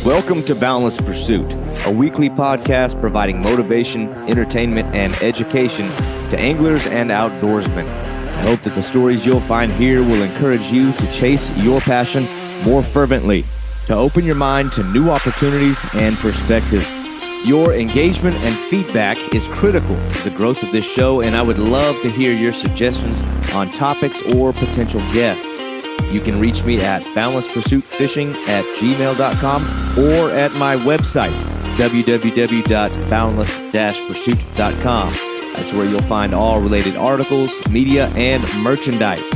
Welcome to Boundless Pursuit, a weekly podcast providing motivation, entertainment, and education to anglers and outdoorsmen. I hope that the stories you'll find here will encourage you to chase your passion more fervently, to open your mind to new opportunities and perspectives. Your engagement and feedback is critical to the growth of this show, and I would love to hear your suggestions on topics or potential guests. You can reach me at boundlesspursuitfishing@gmail.com or at my website, www.boundless-pursuit.com. That's where you'll find all related articles, media, and merchandise.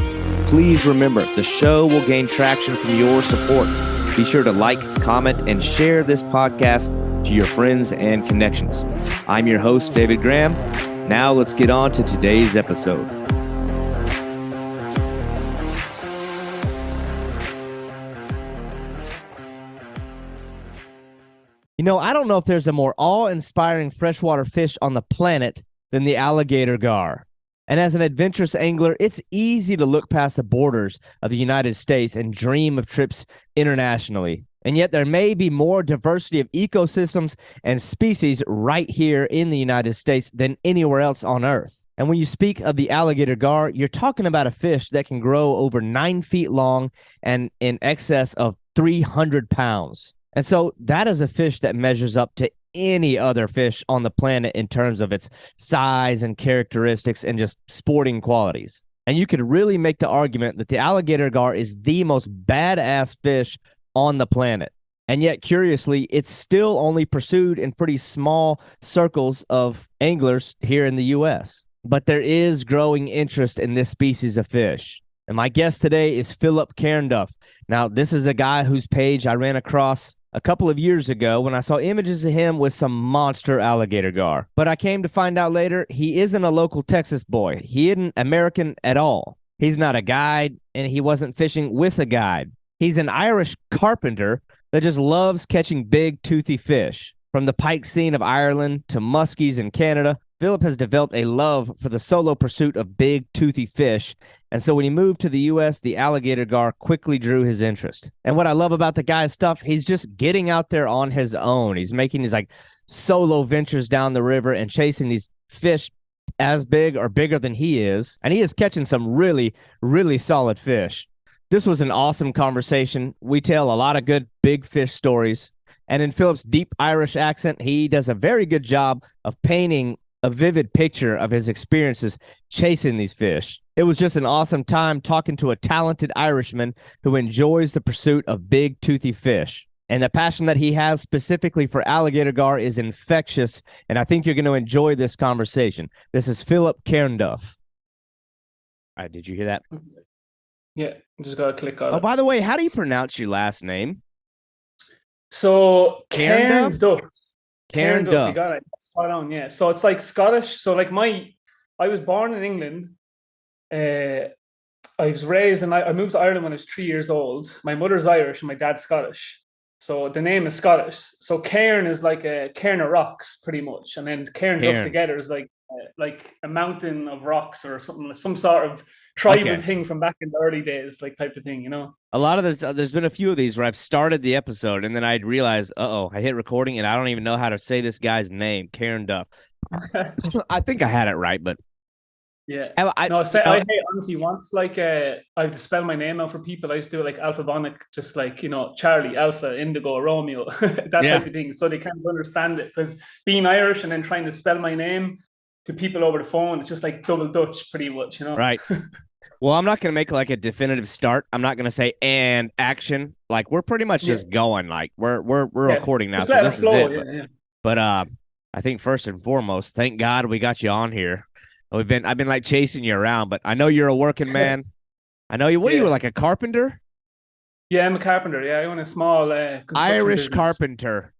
Please remember, the show will gain traction from your support. Be sure to like, comment, and share this podcast to your friends and connections. I'm your host, David Graham. Now let's get on to today's episode. You know, I don't know if there's a more awe-inspiring freshwater fish on the planet than the alligator gar. And as an adventurous angler, it's easy to look past the borders of the United States and dream of trips internationally. And yet there may be more diversity of ecosystems and species right here in the United States than anywhere else on Earth. And when you speak of the alligator gar, you're talking about a fish that can grow over 9 feet long and in excess of 300 pounds. And so that is a fish that measures up to any other fish on the planet in terms of its size and characteristics and just sporting qualities. And you could really make the argument that the alligator gar is the most badass fish on the planet. And yet, curiously, it's still only pursued in pretty small circles of anglers here in the U.S. But there is growing interest in this species of fish. And my guest today is Philip Cairnduff. Now, this is a guy whose page I ran across a couple of years ago when I saw images of him with some monster alligator gar. But I came to find out later he isn't a local Texas boy. He isn't American at all. He's not a guide, and he wasn't fishing with a guide. He's an Irish carpenter that just loves catching big, toothy fish. From the pike scene of Ireland to muskies in Canada, Philip has developed a love for the solo pursuit of big, toothy fish. And so when he moved to the U.S., the alligator gar quickly drew his interest. And what I love about the guy's stuff, he's just getting out there on his own. He's making these like solo ventures down the river and chasing these fish as big or bigger than he is. And he is catching some really, really solid fish. This was an awesome conversation. We tell a lot of good big fish stories. And in Philip's deep Irish accent, he does a very good job of painting a vivid picture of his experiences chasing these fish. It was just an awesome time talking to a talented Irishman who enjoys the pursuit of big, toothy fish. And the passion that he has specifically for alligator gar is infectious, and I think you're going to enjoy this conversation. This is Philip Cairnduff. All right, did you hear that? Yeah, just got to click on it. Oh, by the way, how do you pronounce your last name? So, Cairnduff? Cairnduff, you got it. Spot on, yeah. So it's like Scottish. So like I was born in England. I was raised and I moved to Ireland when I was 3 years old. My mother's Irish and my dad's Scottish. So the name is Scottish. So Cairn is like a cairn of rocks, pretty much. And then Cairnduff together is like a mountain of rocks or something, some sort of tribal thing from back in the early days, like type of thing, you know? A lot of this, there's been a few of these where I've started the episode and then I'd realize, I hit recording and I don't even know how to say this guy's name, Cairnduff. I think I had it right, but yeah. I honestly once I had to spell my name out for people. I used to do it like alphabonic, just like, you know, Charlie, Alpha, Indigo, Romeo, that type of thing. So they kind of understand it, because being Irish and then trying to spell my name to people over the phone, it's just like double Dutch pretty much, you know? Right. Well, I'm not going to make like a definitive start. I'm not going to say and action. Like we're pretty much just going. Like we're recording now, so this is it. But I think first and foremost, thank God we got you on here. I've been like chasing you around, but I know you're a working man. I know you. What are you, like a carpenter? Yeah, I'm a carpenter. Yeah, I own a small Irish business. Carpenter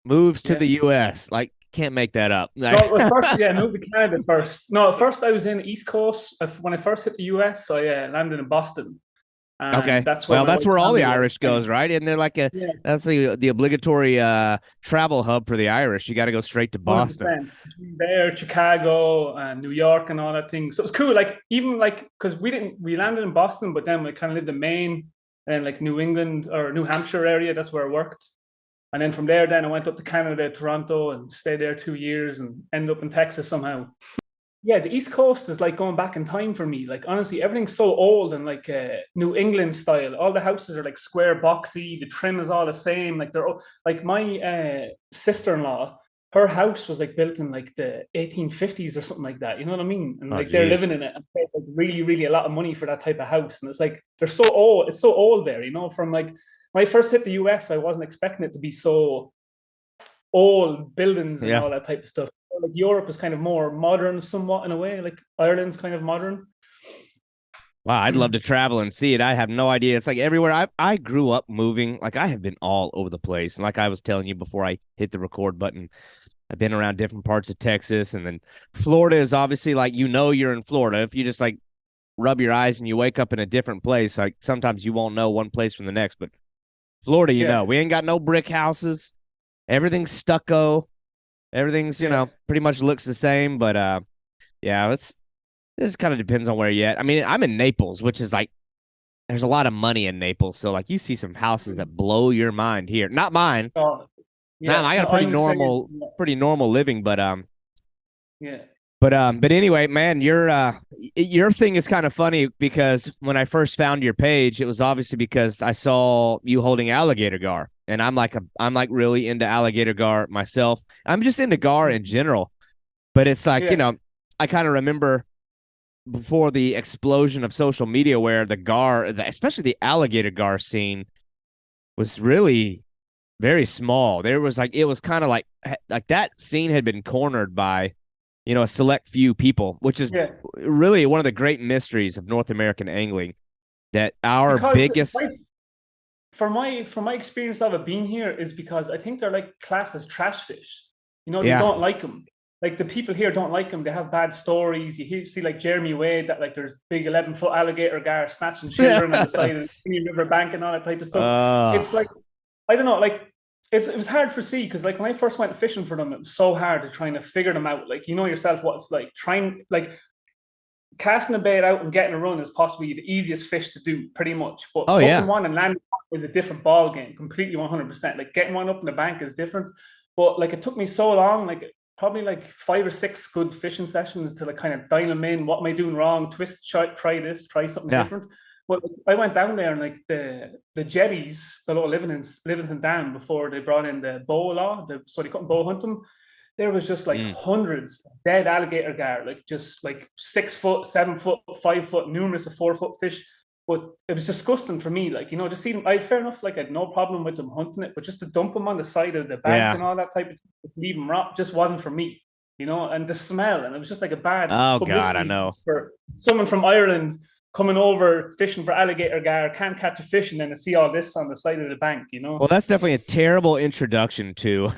moves to the U.S. Like can't make that up. Moved to Canada first. No, at first I was in the East Coast. When I first hit the US, I landed in Boston. Okay, that's where all the Irish goes, right? And they're like that's the obligatory travel hub for the Irish. You got to go straight to Boston. 100%. There, Chicago, and New York, and all that thing. So it was cool. Like even like because we landed in Boston, but then we kind of lived in Maine and like New England or New Hampshire area. That's where I worked. And then from there, then I went up to Canada, Toronto, and stayed there 2 years and ended up in Texas somehow. Yeah, the East Coast is like going back in time for me. Like, honestly, everything's so old and like New England style. All the houses are like square, boxy. The trim is all the same. Like, they're like my sister-in-law, her house was like built in like the 1850s or something like that. You know what I mean? And like they're living in it and paid like really, really a lot of money for that type of house. And it's like they're so old. It's so old there, you know. From like when I first hit the US, I wasn't expecting it to be so old buildings and all that type of stuff. Like Europe is kind of more modern somewhat in a way, like Ireland's kind of modern. Wow, I'd love to travel and see it. I have no idea. It's like everywhere. I grew up moving. Like I have been all over the place. And like I was telling you before I hit the record button, I've been around different parts of Texas. And then Florida is obviously like, you're in Florida. If you just like rub your eyes and you wake up in a different place, like sometimes you won't know one place from the next. But Florida, you know, we ain't got no brick houses. Everything's stucco. Everything's, pretty much looks the same, but this kind of depends on where you're at. I mean, I'm in Naples, which is like, there's a lot of money in Naples. So like you see some houses that blow your mind here. Not mine. I got a pretty normal living, but But anyway, man, your thing is kind of funny because when I first found your page, it was obviously because I saw you holding alligator gar. And I'm like really into alligator gar myself. I'm just into gar in general. But it's like, I kind of remember before the explosion of social media where the gar, especially the alligator gar scene, was really very small. There was like, it was kind of like that scene had been cornered by, a select few people, which is really one of the great mysteries of North American angling, that from my experience of it being here is because I think they're like classed as trash fish. They don't like them. Like the people here don't like them. They have bad stories. You see like Jeremy Wade, that like there's big 11-foot alligator gar snatching children on the side of the river bank and all that type of stuff. It's like, I don't know, like it was hard for see because like when I first went fishing for them, it was so hard to trying to figure them out. Like, yourself what it's like trying, like casting a bait out and getting a run is possibly the easiest fish to do pretty much. But hooking one and landing is a different ball game, completely 100%. Like getting one up in the bank is different. But like it took me so long, like probably like 5 or 6 good fishing sessions to like kind of dial them in. What am I doing wrong? Twist, try this, try something different. But I went down there and like the jetties, the little Livingston Dam, before they brought in the bow law, so they couldn't bow hunt them. There was just like hundreds of dead alligator gar, like just like 6 foot, 7 foot, 5 foot, numerous of 4 foot fish. But it was disgusting for me, like, to see them. Fair enough, like I had no problem with them hunting it, but just to dump them on the side of the bank and all that type of thing, just leave them rot, just wasn't for me, and the smell, and it was just like a bad I know, for someone from Ireland coming over fishing for alligator gar, can't catch a fish, and then to see all this on the side of the bank, Well, that's definitely a terrible introduction to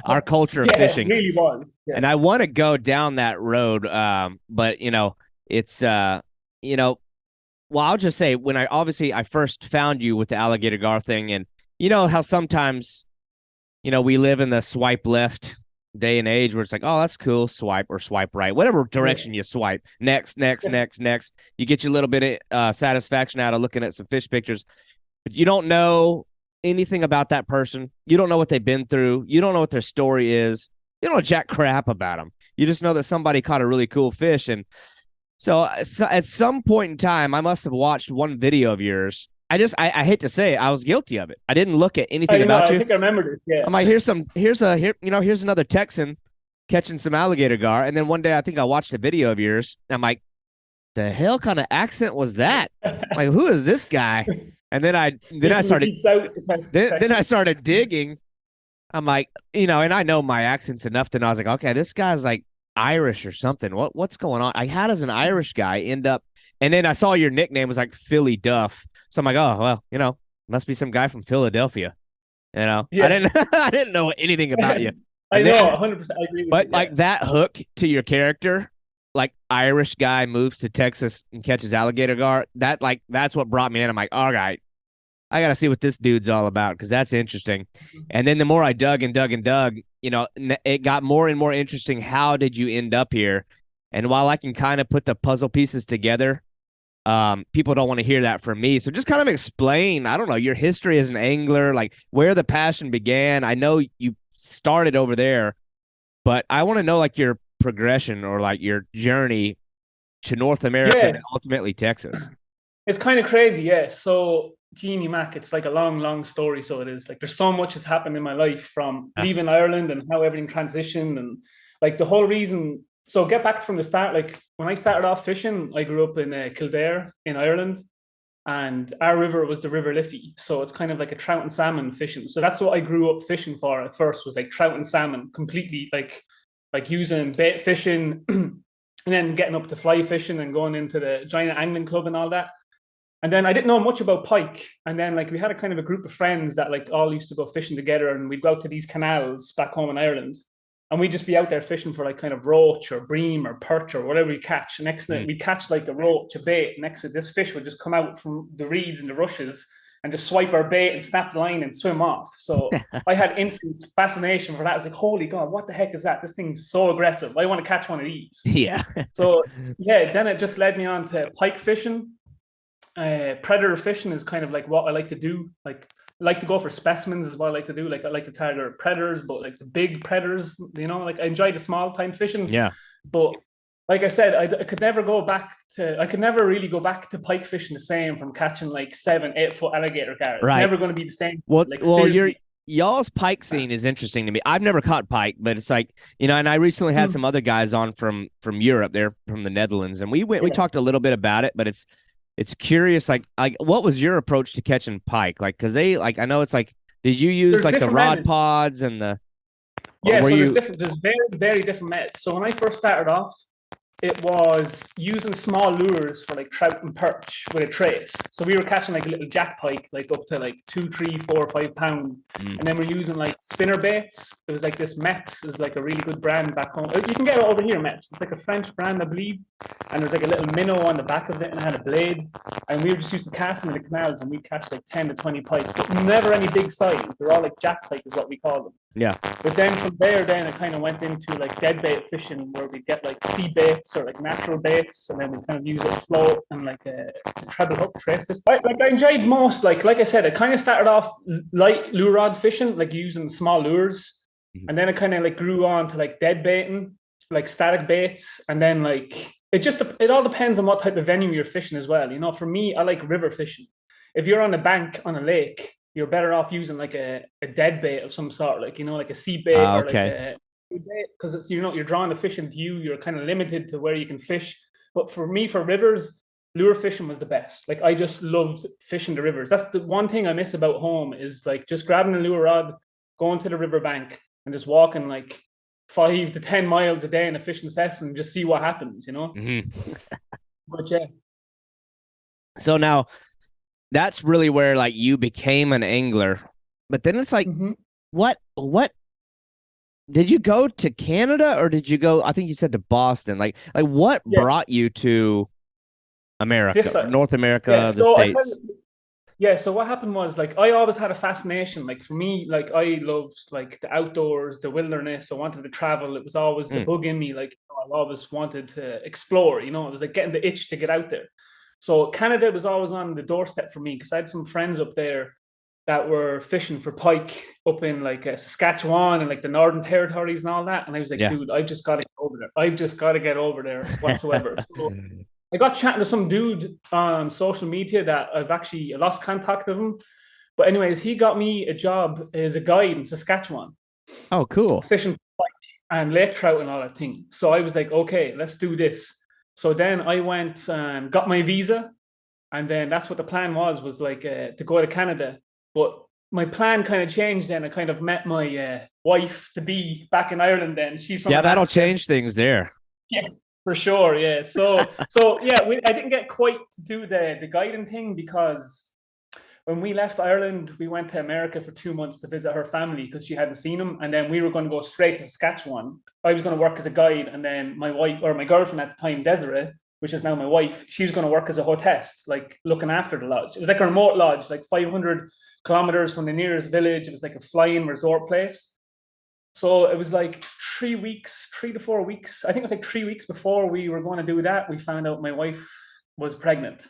our culture of fishing. It really was. Yeah. And I want to go down that road, but it's well, I'll just say when I first found you with the alligator gar thing, and how sometimes we live in the swipe left day and age where it's like, oh, that's cool, swipe or swipe right, whatever direction you swipe, next. You get your little bit of satisfaction out of looking at some fish pictures, but you don't know anything about that person. You don't know what they've been through. You don't know what their story is. You don't know jack crap about them. You just know that somebody caught a really cool fish. And so at some point in time, I must have watched one video of yours. I hate to say it, I was guilty of it. I didn't look at anything about you. I think I remember this. Yeah. I'm like, here's another Texan catching some alligator gar. And then one day I think I watched a video of yours. I'm like, the hell kind of accent was that? Like, who is this guy? And then I started digging. I'm like, and I know my accents enough to know. I was like, okay, this guy's like Irish or something. What's going on? How does an Irish guy end up? And then I saw your nickname was like Philly Duff. So I'm like, oh, well, must be some guy from Philadelphia. I didn't know anything about you. I know, 100%. I agree with you. But like that hook to your character, like Irish guy moves to Texas and catches alligator gar, that's what brought me in. I'm like, all right, I got to see what this dude's all about because that's interesting. And then the more I dug, it got more and more interesting. How did you end up here? And while I can kind of put the puzzle pieces together, people don't want to hear that from me. So just kind of explain, I don't know, your history as an angler, like where the passion began. I know you started over there, but I want to know like your progression or like your journey to North America and ultimately Texas. It's kind of crazy, yeah. So, Jeannie Mac, it's like a long story. So it is like there's so much has happened in my life from leaving Ireland and how everything transitioned and like the whole reason. So get back from the start. Like when I started off fishing, I grew up in Kildare in Ireland, and our river was the River Liffey. So it's kind of like a trout and salmon fishing. So that's what I grew up fishing for at first, was like trout and salmon, completely like using bait fishing and then getting up to fly fishing and going into the giant angling club and all that. And then I didn't know much about pike. And then like we had a kind of a group of friends that like all used to go fishing together, and we'd go out to these canals back home in Ireland. And we'd just be out there fishing for like kind of roach or bream or perch or whatever we catch. And next thing we'd catch like a roach, a bait. Next to this fish would just come out from the reeds and the rushes and just swipe our bait and snap the line and swim off. So I had instant fascination for that. I was like, holy God, what the heck is that? This thing's so aggressive. I want to catch one of these. Yeah. So yeah, then it just led me on to pike fishing. Predator fishing is kind of like what I like to do. Like I like to go for specimens is what I like to do. Like I like to target predators, but like the big predators, you know, like I enjoy the small time fishing. Yeah. But like I said, I could never really go back to pike fishing the same from catching like 7-8 foot alligator garrets. Right. It's never going to be the same. Well, like, y'all's pike scene is interesting to me. I've never caught pike, but it's like, you know, and I recently had some other guys on from Europe. They're from the Netherlands, and we talked a little bit about it, but it's curious, like what was your approach to catching pike? Like, because they, like, I know it's like, did you use like the rod pods and the? Yeah, so there's very, very different methods. So when I first started off, it was using small lures for like trout and perch with a trace. So we were catching like a little jack pike, like up to like 2, 3, 4, 5 pound. And then we're using like spinner baits. It was like this Meps is like a really good brand back home. You can get it over here, Meps. It's like a French brand, I believe. And there's like a little minnow on the back of it and it had a blade. And we were just used to casting in the canals, and we'd catch like 10 to 20 pikes, but never any big size. They're all like jack pike is what we call them. Yeah. But then from there, then it kind of went into like dead bait fishing, where we get like sea baits or like natural baits, and then we kind of use a float and like a treble hook traces. I enjoyed most, like I said, it kind of started off light lure rod fishing, like using small lures, and then it kind of like grew on to like dead baiting, like static baits, and then like it all depends on what type of venue you're fishing as well. You know, for me, I like river fishing. If you're on a bank on a lake, you're better off using like a dead bait of some sort, like, you know, like a sea bait or like a bait, because it's, you know, you're drawing the fish into you. You're kind of limited to where you can fish. But for me, for rivers, lure fishing was the best. Like I just loved fishing the rivers. That's the one thing I miss about home, is like just grabbing a lure rod, going to the riverbank and just walking like 5 to 10 miles a day in a fishing cess and just see what happens, you know? But yeah. So now, that's really where like you became an angler. But then it's like, what did you go to Canada, or did you go, I think you said to Boston? Like what brought you to America, North America, the States? So what happened was, like, I always had a fascination. Like for me, like I loved like the outdoors, the wilderness. I wanted to travel. It was always the bug in me. Like, you know, I always wanted to explore, you know, it was like getting the itch to get out there. So Canada was always on the doorstep for me, because I had some friends up there that were fishing for pike up in like Saskatchewan and like the Northern Territories and all that. And I was like, dude, I've just got to get over there. I've just got to get over there whatsoever. So I got chatting to some dude on social media that I lost contact of him. But anyways, he got me a job as a guide in Saskatchewan. Oh, cool. Fishing for pike and lake trout and all that thing. So I was like, okay, let's do this. So then I went and got my visa, and then that's what the plan was like to go to Canada. But my plan kind of changed then. I kind of met my wife to be back in Ireland then. She's from Alaska. That'll change things there. Yeah, for sure, yeah. So yeah, I didn't get quite to do the guiding thing, because when we left Ireland, we went to America for 2 months to visit her family because she hadn't seen them. And then we were going to go straight to Saskatchewan. I was going to work as a guide. And then my wife, or my girlfriend at the time, Desiree, which is now my wife, she was going to work as a hostess, like looking after the lodge. It was like a remote lodge, like 500 kilometers from the nearest village. It was like a flying resort place. So it was like 3 to 4 weeks. I think it was like 3 weeks before we were going to do that. We found out my wife was pregnant.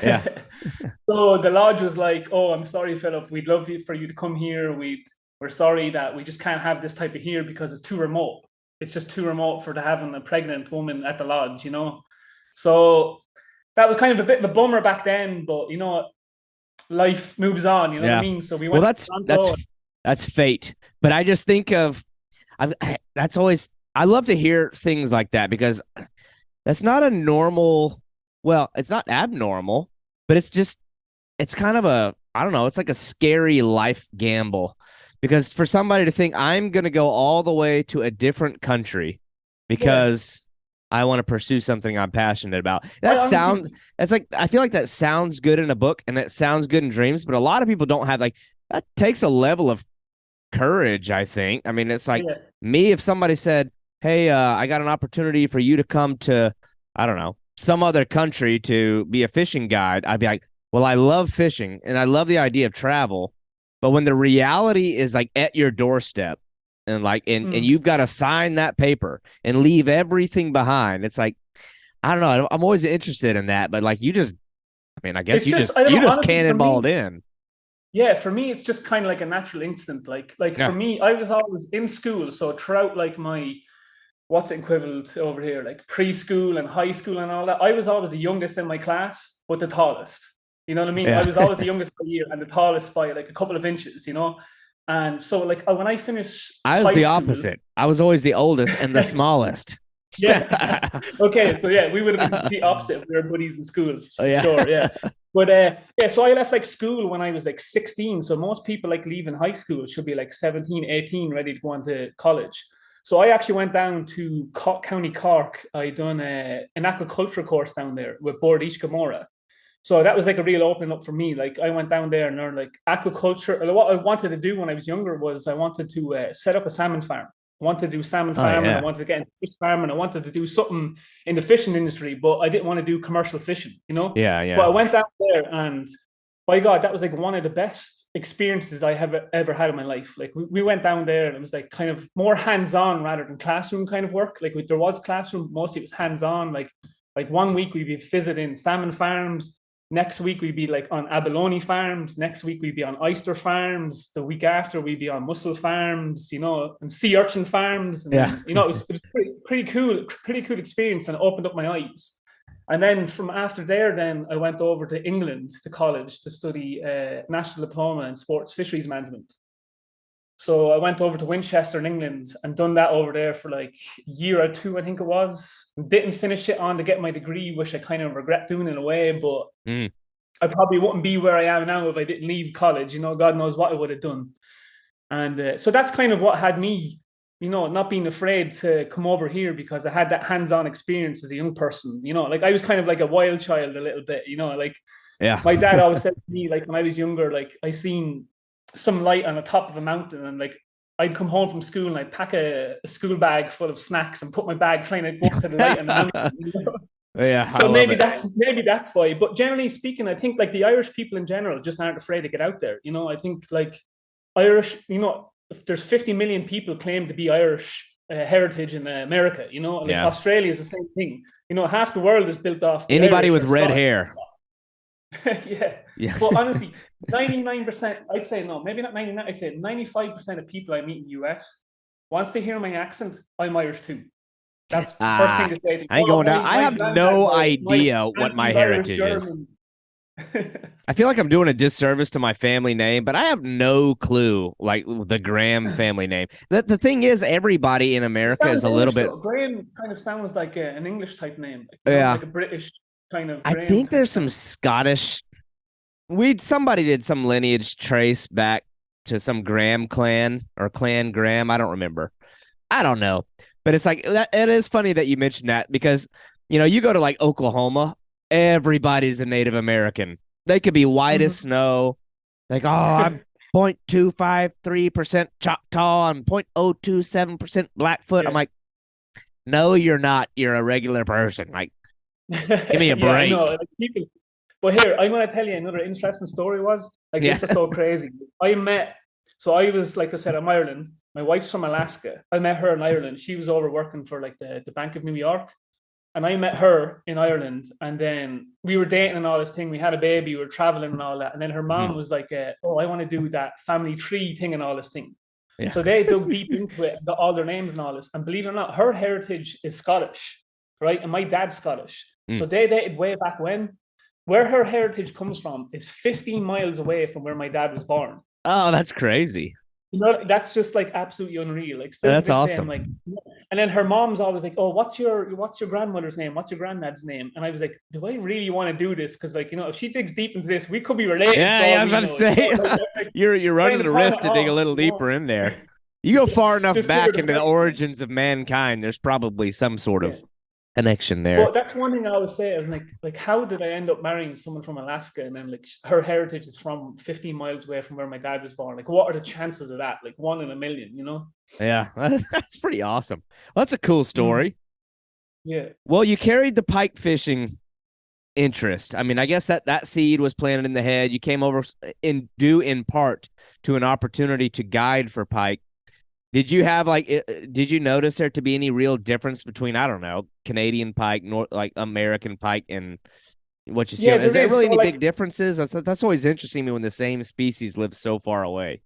Yeah. So the lodge was like, "Oh, I'm sorry, Philip. We'd love for you to come here. We're sorry that we just can't have this type of here because it's too remote. It's just too remote for having a pregnant woman at the lodge, you know." So that was kind of a bit of a bummer back then, but you know, life moves on. You know what I mean? So we went. Well, that's fate. But I just think of, that's always, I love to hear things like that because that's not a normal. Well, it's not abnormal, but it's kind of a, I don't know, it's like a scary life gamble because for somebody to think I'm going to go all the way to a different country because I want to pursue something I'm passionate about. That's like, I feel like that sounds good in a book and that sounds good in dreams, but a lot of people don't have like, that takes a level of courage, I think. I mean, it's like me, if somebody said, "Hey, I got an opportunity for you to come to, I don't know, some other country to be a fishing guide," I'd be like, "Well, I love fishing and I love the idea of travel, but when the reality is like at your doorstep and like and you've got to sign that paper and leave everything behind," it's like, I don't know, I'm always interested in that, but like you just, I mean, I guess you just cannonballed in. Yeah, for me, it's just kind of like a natural instinct. Like for me, I was always in school, so throughout like my, what's it equivalent over here, like preschool and high school and all that, I was always the youngest in my class, but the tallest. You know what I mean? I was always the youngest by year and the tallest by like a couple of inches, you know? And so like when I finished I was the opposite. I was always the oldest and the smallest. Yeah. Okay, so yeah, we would have been the opposite if we were buddies in school. Sure, yeah. But so I left like school when I was like 16. So most people like leaving high school should be like 17, 18, ready to go on to college. So I actually went down to County Cork. I done an aquaculture course down there with Bord Ish Gomorrah. So that was like a real opening up for me. Like I went down there and learned like aquaculture. What I wanted to do when I was younger was I wanted to set up a salmon farm. I wanted to do salmon farming. I wanted to get into fish farming. I wanted to do something in the fishing industry, but I didn't want to do commercial fishing, you know? Yeah. But I went down there and by God, that was like one of the best experiences I have ever had in my life. Like we went down there and it was like kind of more hands-on rather than classroom kind of work. Like there was classroom, mostly it was hands-on. Like 1 week we'd be visiting salmon farms. Next week we'd be like on abalone farms. Next week we'd be on oyster farms. The week after we'd be on mussel farms, you know, and sea urchin farms. And you know, it was pretty cool experience and opened up my eyes. And then from after there, then I went over to England to college to study National Diploma in Sports Fisheries Management. So I went over to Winchester in England and done that over there for like a year or two, I think it was. Didn't finish it on to get my degree, which I kind of regret doing in a way, but I probably wouldn't be where I am now if I didn't leave college. You know, God knows what I would have done. And so that's kind of what had me, you know, not being afraid to come over here because I had that hands-on experience as a young person. You know, like I was kind of like a wild child a little bit, you know, like my dad always said to me, like when I was younger, like I seen some light on the top of a mountain and like I'd come home from school and I'd pack a school bag full of snacks and put my bag trying to go up to the light on the mountain. You know? Yeah. So maybe that's why. But generally speaking, I think like the Irish people in general just aren't afraid to get out there. You know, I think like Irish, you know, if there's 50 million people claim to be Irish heritage in America, you know, like Australia is the same thing. You know, half the world is built off anybody Irish with red hair. Yeah. Well, honestly, 99%, I'd say no, maybe not 99, I'd say 95% of people I meet in the US, once they hear my accent, I'm Irish too. That's the first thing to say. I ain't going down. I have no idea what my heritage is. I feel like I'm doing a disservice to my family name, but I have no clue, like the Graham family name. The thing is, everybody in America is a little bit. Graham kind of sounds like an English type name, like a British kind of. I think there's some Scottish. Somebody did some lineage trace back to some Graham clan or Clan Graham. I don't remember. I don't know, but it's like it is funny that you mentioned that because you know you go to like Oklahoma. Everybody's a Native American. They could be white as snow. Like, oh, I'm 0.253% Choctaw. I'm 0.027% Blackfoot. I'm like, no, you're not. You're a regular person. Like, give me a break. I know. Like, people. But here, I'm going to tell you another interesting story was, like, this is so crazy. So I was, like I said, I'm Ireland. My wife's from Alaska. I met her in Ireland. She was over working for, like, the Bank of New York. and I met her in Ireland, and then we were dating and all this thing. We had a baby, we were traveling and all that. And then her mom was like, "Oh, I want to do that family tree thing and all this thing." Yeah. So they dug deep into it, got all their names and all this. And believe it or not, her heritage is Scottish, right? And my dad's Scottish. So they dated way back when. Where her heritage comes from is 15 miles away from where my dad was born. Oh, that's crazy. You know, that's just like absolutely unreal. Like, still that's to this awesome. day, I'm like, and then her mom's always like, "Oh, what's your grandmother's name? What's your granddad's name?" And I was like, "Do I really want to do this? Because, like, you know, if she digs deep into this, we could be related." Yeah, I was about to say, you're running the risk to dig a little deeper in there. You go far enough back into the origins of mankind, there's probably some sort of connection there. Well, that's one thing I always say. I'm like, how did I end up marrying someone from Alaska, and then like her heritage is from 15 miles away from where my dad was born? Like, what are the chances of that? Like 1 in a million, you know? Yeah, that's pretty awesome. Well, that's a cool story. Yeah. Well, you carried the pike fishing interest. I mean, I guess that seed was planted in the head. You came over in part to an opportunity to guide for pike. Did you have did you notice there to be any real difference between, I don't know, Canadian pike, like American pike, and what you see? Is there really any big differences? That's always interesting to me when the same species lives so far away.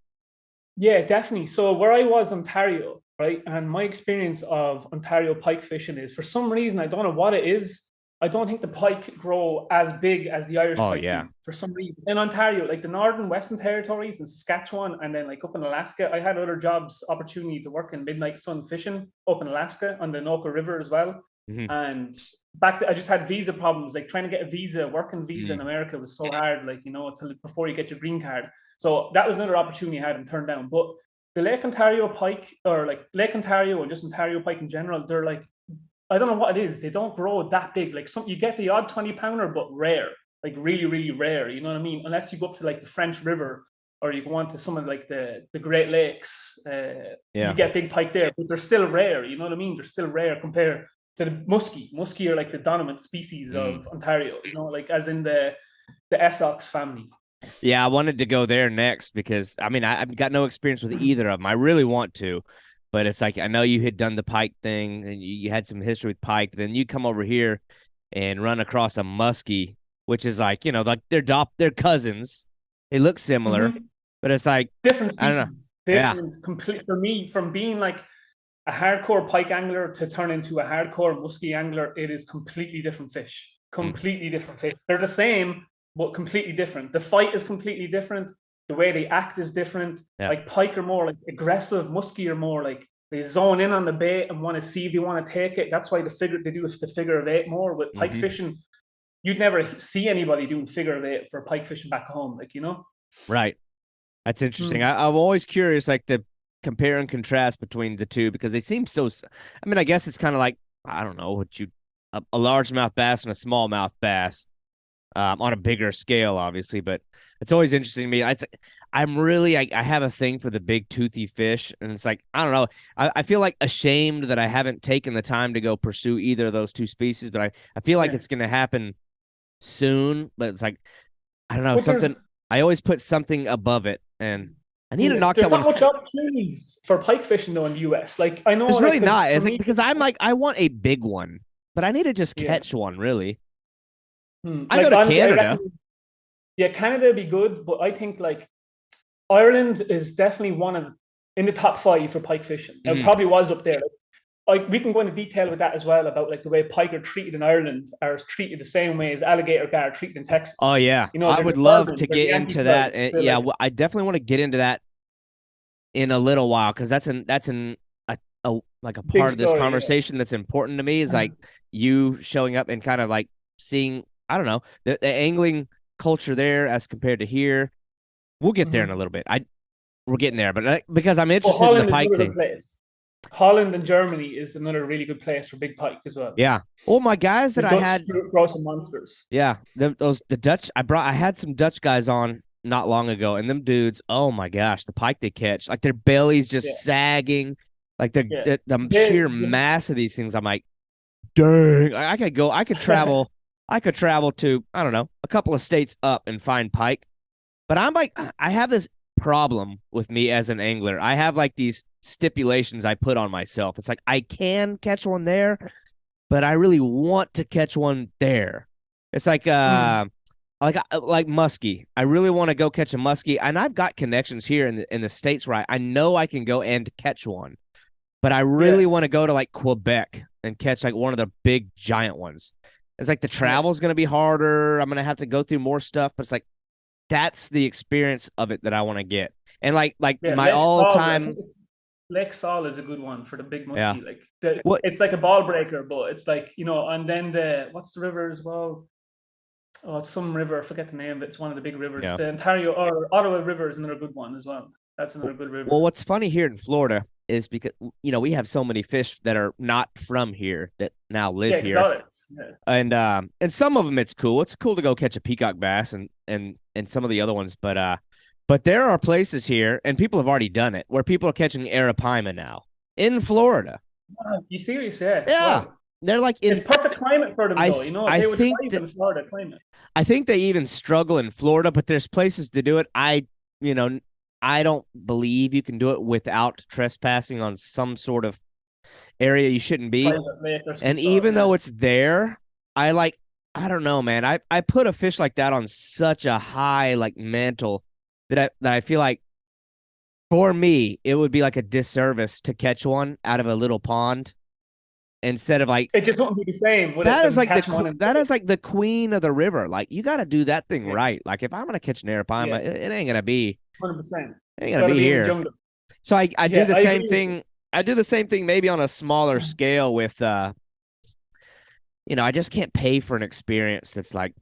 Yeah, definitely. So where I was, Ontario, right? And my experience of Ontario pike fishing is, for some reason, I don't know what it is, I don't think the pike grow as big as the Irish pike do, for some reason. In Ontario, like the Northern Western Territories and Saskatchewan, and then like up in Alaska, I had other jobs, opportunity to work in midnight sun fishing up in Alaska on the Anoka River as well. And back then, I just had visa problems. Like trying to get a visa, working visa in America was so hard, like, you know, before you get your green card. So that was another opportunity I had and turned down. But the Lake Ontario pike, or like Lake Ontario and just Ontario pike in general, they're like, I don't know what it is. They don't grow that big. Like you get the odd 20-pounder, but rare, like really, really rare. You know what I mean? Unless you go up to like the French River, or you go on to some of like the Great Lakes, you get big pike there, but they're still rare. You know what I mean? They're still rare compared to the muskie. Muskie are like the dominant species of Ontario. You know, like as in the Essex family. Yeah, I wanted to go there next because, I mean, I've got no experience with either of them. I really want to. But it's like, I know you had done the pike thing and you had some history with pike. Then you come over here and run across a muskie, which is like, you know, like they're cousins. They look similar, but it's like different species. I don't know. Different, complete for me, from being like a hardcore pike angler to turn into a hardcore muskie angler. It is completely different fish. Completely different fish. They're the same, but completely different. The fight is completely different. The way they act is different. Like pike are more like aggressive. Muskie are more like they zone in on the bait and want to see if they want to take it. That's why they do the figure of eight more. With pike fishing, you'd never see anybody doing figure of eight for pike fishing back home, like, you know. Right. That's interesting. I'm always curious, like the compare and contrast between the two, because they seem so. I mean, I guess it's kind of like, I don't know, a largemouth bass and a smallmouth bass. On a bigger scale, obviously, but it's always interesting to me. I have a thing for the big toothy fish, and it's like, I don't know. I feel like ashamed that I haven't taken the time to go pursue either of those two species, but I feel like it's going to happen soon. But it's like, I don't know, something. I always put something above it, and I need to knock that one. There's not much opportunities for pike fishing though in the U.S. Like, I know there's really not. It's like, because I'm like, I want a big one, but I need to just catch one, really. I go to honestly, Canada. Canada would be good, but I think like Ireland is definitely in the top 5 for pike fishing. It probably was up there. Like, we can go into detail with that as well, about like the way pike are treated in Ireland are treated the same way as alligator are treated in Texas. Oh yeah, you know, I would love to get into that. And, yeah, like, I definitely want to get into that in a little while, because that's a part of this conversation that's important to me, is like you showing up and kind of like seeing, I don't know, the angling culture there as compared to here. We'll get there in a little bit. We're getting there, but because I'm interested in the pike thing. Holland and Germany is another really good place for big pike as well. Yeah. All my guys that I had grow some monsters. Yeah, the Dutch. I had some Dutch guys on not long ago, and them dudes, oh my gosh, the pike they catch, like their bellies just sagging, like the sheer mass of these things. I'm like, dang, I could travel. I could travel to, I don't know, a couple of states up and find pike. But I'm like, I have this problem with me as an angler. I have like these stipulations I put on myself. It's like, I can catch one there, but I really want to catch one there. It's like muskie. I really want to go catch a muskie, and I've got connections here in the States where I know I can go and catch one, but I really want to go to like Quebec and catch like one of the big giant ones. It's like the travel's going to be harder. I'm going to have to go through more stuff, but it's like that's the experience of it that I want to get. And like my all-time Lake Saul is a good one for the big muskie. Yeah. Like it's like a ball breaker, but it's like, you know, and then what's the river as well? Oh, it's some river. I forget the name, but it's one of the big rivers. Yeah. The Ontario or Ottawa River is another good one as well. That's another good river. Well, what's funny here in Florida is because, you know, we have so many fish that are not from here that now live here. Exotics. Yeah. And some of them it's cool. It's cool to go catch a peacock bass and some of the other ones, but there are places here, and people have already done it, where people are catching arapaima now in Florida. You serious? Yeah. Yeah. Wow. They're like it's perfect climate for them, though. You know, they would thrive in Florida climate. I think they even struggle in Florida, but there's places to do it. I don't believe you can do it without trespassing on some sort of area you shouldn't be. And even though it's there, I don't know, man. I put a fish like that on such a high like mantle that I feel like for me it would be like a disservice to catch one out of a little pond. Instead of like, it just wouldn't be the same. That is like the queen of the river. Like you got to do that thing right. Like if I'm gonna catch an arapaima, it ain't gonna be 100%. Ain't gonna be here. So I do the same thing. I do the same thing, maybe on a smaller scale with, I just can't pay for an experience that's like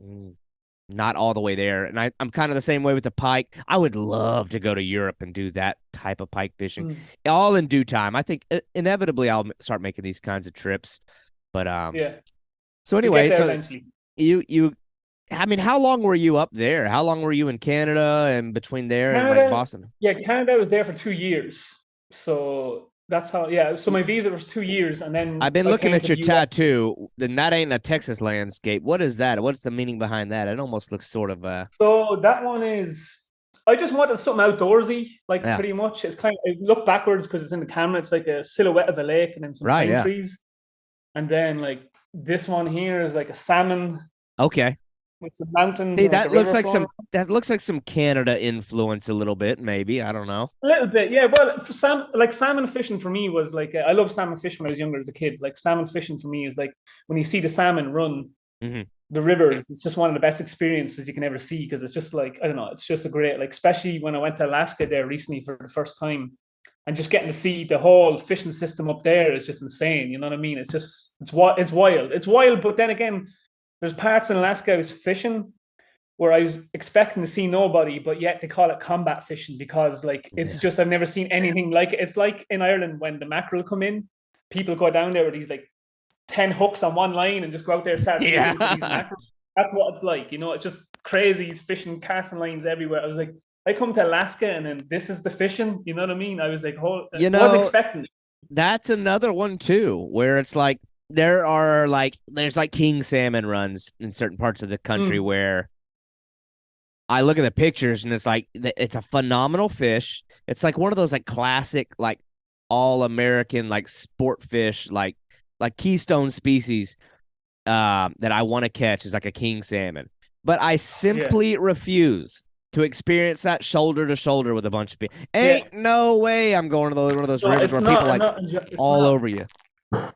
not all the way there. And I'm kind of the same way with the pike. I would love to go to Europe and do that type of pike fishing, all in due time. I think inevitably I'll start making these kinds of trips. But So anyway, how long were you up there? How long were you in Canada and between there and like Boston? Yeah, Canada was there for 2 years. So that's how. Yeah, so my visa was 2 years, and then I've been looking at your tattoo. Then that ain't a Texas landscape. What is that? What's the meaning behind that? It almost looks sort of. So that one is. I just wanted something outdoorsy, pretty much. It's kind of. I look backwards because it's in the camera. It's like a silhouette of a lake and then some pine trees, and then like this one here is like a salmon. Okay. With some mountains. See, that looks like some Canada influence a little bit, maybe. I don't know. A little bit, yeah. Well, for salmon fishing for me was like I love salmon fishing when I was younger as a kid. Like salmon fishing for me is like when you see the salmon run the rivers. It's just one of the best experiences you can ever see because it's just like I don't know. It's just a great especially when I went to Alaska there recently for the first time, and just getting to see the whole fishing system up there is just insane. You know what I mean? It's wild. It's wild, but then again. There's parts in Alaska I was fishing where I was expecting to see nobody, but yet they call it combat fishing because it's just I've never seen anything like it. It's like in Ireland when the mackerel come in, people go down there with these 10 hooks on one line and just go out there and start these mackerel. That's what it's like, it's just crazy fishing, casting lines everywhere. I was like, I come to Alaska and then this is the fishing, you know what I mean? I was like, I wasn't expecting it. That's another one too, where it's like, there's king salmon runs in certain parts of the country where I look at the pictures and it's like it's a phenomenal fish. It's like one of those classic all American sport fish like keystone species that I want to catch is like a king salmon. But I simply refuse to experience that shoulder to shoulder with a bunch of people. No way I'm going to one of those rivers where people all over you.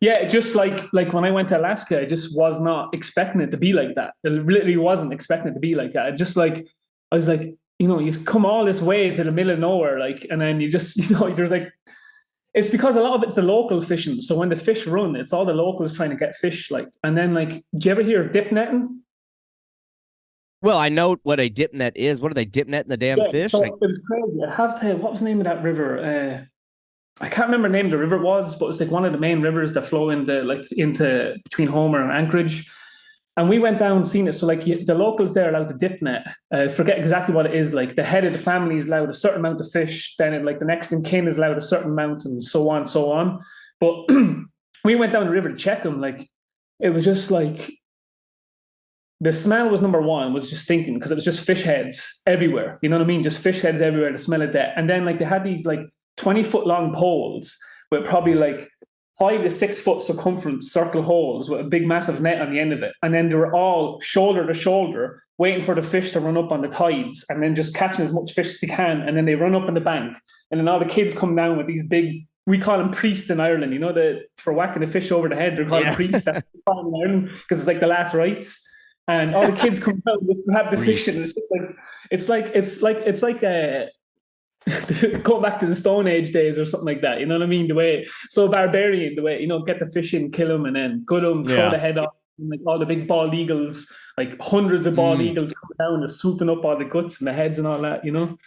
Yeah, just like when I went to Alaska, I just was not expecting it to be like that. I literally wasn't expecting it to be like that. I was like, you come all this way to the middle of nowhere, and then you just, there's it's because a lot of it's the local fishing. So when the fish run, it's all the locals trying to get fish, and then do you ever hear of dip netting? Well, I know what a dip net is. What are they dip netting the damn fish? So it was crazy. I have to. What was the name of that river? I can't remember the name of the river it was, but it's one of the main rivers that flow into between Homer and Anchorage. And we went down and seen it. So the locals there are allowed to dip net. Forget exactly what it is. The head of the family is allowed a certain amount of fish. Then the next in kin is allowed a certain amount, and so on, so on. But we went down the river to check them. It was just the smell was number one, was just stinking because it was just fish heads everywhere. You know what I mean? Just fish heads everywhere. The smell of that. And then they had these 20-foot long poles with probably 5 to 6 foot circumference circle holes with a big massive net on the end of it. And then they were all shoulder to shoulder, waiting for the fish to run up on the tides and then just catching as much fish as they can. And then they run up on the bank. And then all the kids come down with these big, we call them priests in Ireland, you know, for whacking the fish over the head, they're called priests. That's what we call them in Ireland because it's like the last rites. And all the kids come down and just grab the fish, and it's just like, it's like going back to the Stone Age days or something like that. You know what I mean? The way, so barbarian, the way, you know, get the fish in, kill them, and then gut them, throw the head off. And like all the big bald eagles, like hundreds of bald eagles come down and swooping up all the guts and the heads and all that, you know?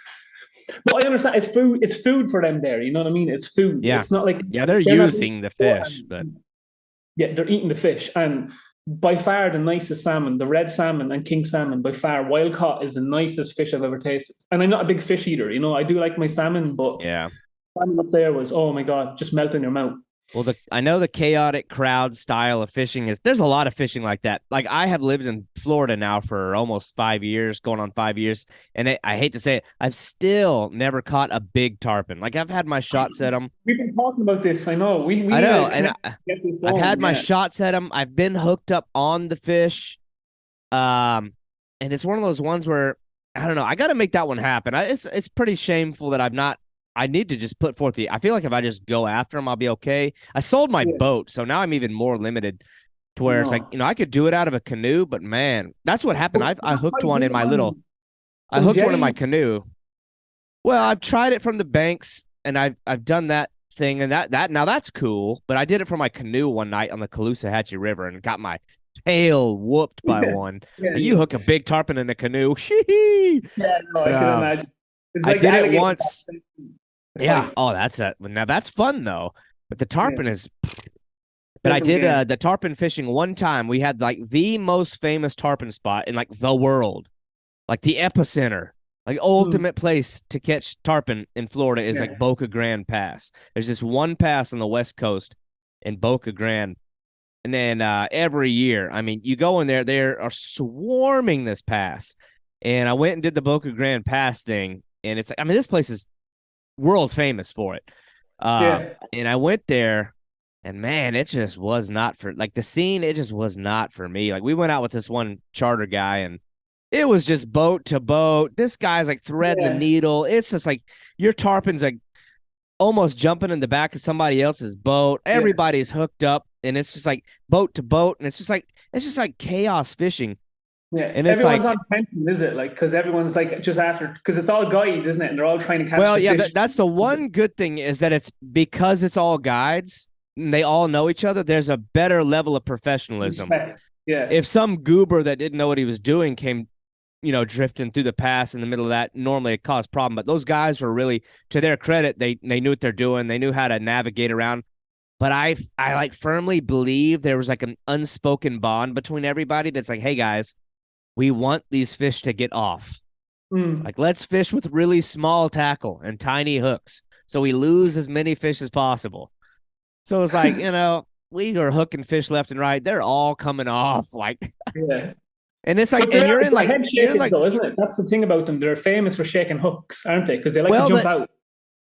But I understand it's food for them there, you know what I mean? It's food. Yeah. It's not like... they're using the fish, but... Yeah, they're eating the fish. And by far the nicest salmon, the red salmon and king salmon, by far, wild caught is the nicest fish I've ever tasted. And I'm not a big fish eater, you know, I do like my salmon, but salmon up there was, oh my God, just melt in your mouth. Well, I know the chaotic crowd style of fishing there's a lot of fishing like that. Like I have lived in Florida now for almost 5 years, going on 5 years. And I hate to say it, I've still never caught a big tarpon. Like I've had my shots at them. We've been talking about this. I know. I know. And I've had my shots at them. I've been hooked up on the fish. And it's one of those ones where, I don't know, I got to make that one happen. It's pretty shameful that I need to just put forth I feel like if I just go after them, I'll be okay. I sold my boat, so now I'm even more limited to where it's like, you know, I could do it out of a canoe, but man, that's what happened. I hooked one in my one in my canoe. Well, I've tried it from the banks and I've done that thing and that now that's cool, but I did it from my canoe one night on the Caloosahatchee River and got my tail whooped by one. You hook a big tarpon in a canoe. I can imagine. It's like I did it once. Yeah. Oh, now that's fun though. But the tarpon is. But I did the tarpon fishing one time. We had like the most famous tarpon spot in like the world, like the epicenter, like ultimate place to catch tarpon in Florida is like Boca Grande Pass. There's this one pass on the West Coast in Boca Grande, and then every year, I mean, you go in there, they are swarming this pass. And I went and did the Boca Grande Pass thing, and it's like, I mean, this place is world famous for it. And I went there and man, it just was not for like the scene. It just was not for me. Like we went out with this one charter guy and it was just boat to boat. This guy's like threading the needle. It's just like your tarpon's like almost jumping in the back of somebody else's boat. Everybody's hooked up and it's just like boat to boat. And it's just like chaos fishing. Yeah, and it's everyone's like, on tension, is it? Like, because everyone's like just after, because it's all guides, isn't it? And they're all trying to catch. Well, the fish. That's the one good thing is that it's because it's all guides and they all know each other. There's a better level of professionalism. Respect. Yeah. If some goober that didn't know what he was doing came, you know, drifting through the pass in the middle of that, normally it caused problem. But those guys were really, to their credit, they knew what they're doing. They knew how to navigate around. But I like firmly believe there was like an unspoken bond between everybody. That's like, hey guys. We want these fish to get off. Like, let's fish with really small tackle and tiny hooks so we lose as many fish as possible. So it's like, you know, we are hooking fish left and right. They're all coming off. Like, and it's like, and you're in like, head shakers, though, isn't it? That's the thing about them. They're famous for shaking hooks, aren't they? Because they like to jump out.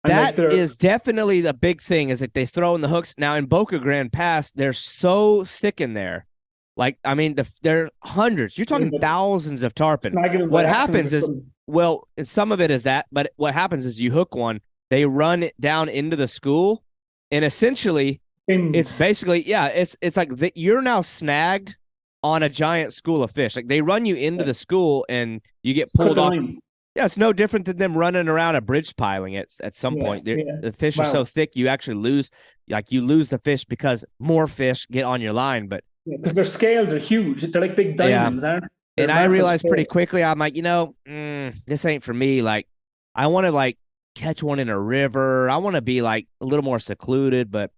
That is definitely the big thing is that they throw in the hooks. Now in Boca Grande Pass, they're so thick in there. Like, I mean, there are hundreds. You're talking thousands of tarpon. What happens is, well, some of it is that, but what happens is you hook one, they run it down into the school, and essentially, it's basically, it's like you're now snagged on a giant school of fish. Like, they run you into the school, and you get pulled off. Yeah, it's no different than them running around a bridge piling at some point. The fish are so thick, you actually lose the fish because more fish get on your line, but because their scales are huge. They're like big diamonds, aren't they? And I realized pretty quickly, I'm like, you know, this ain't for me. Like, I want to like catch one in a river. I want to be like a little more secluded. But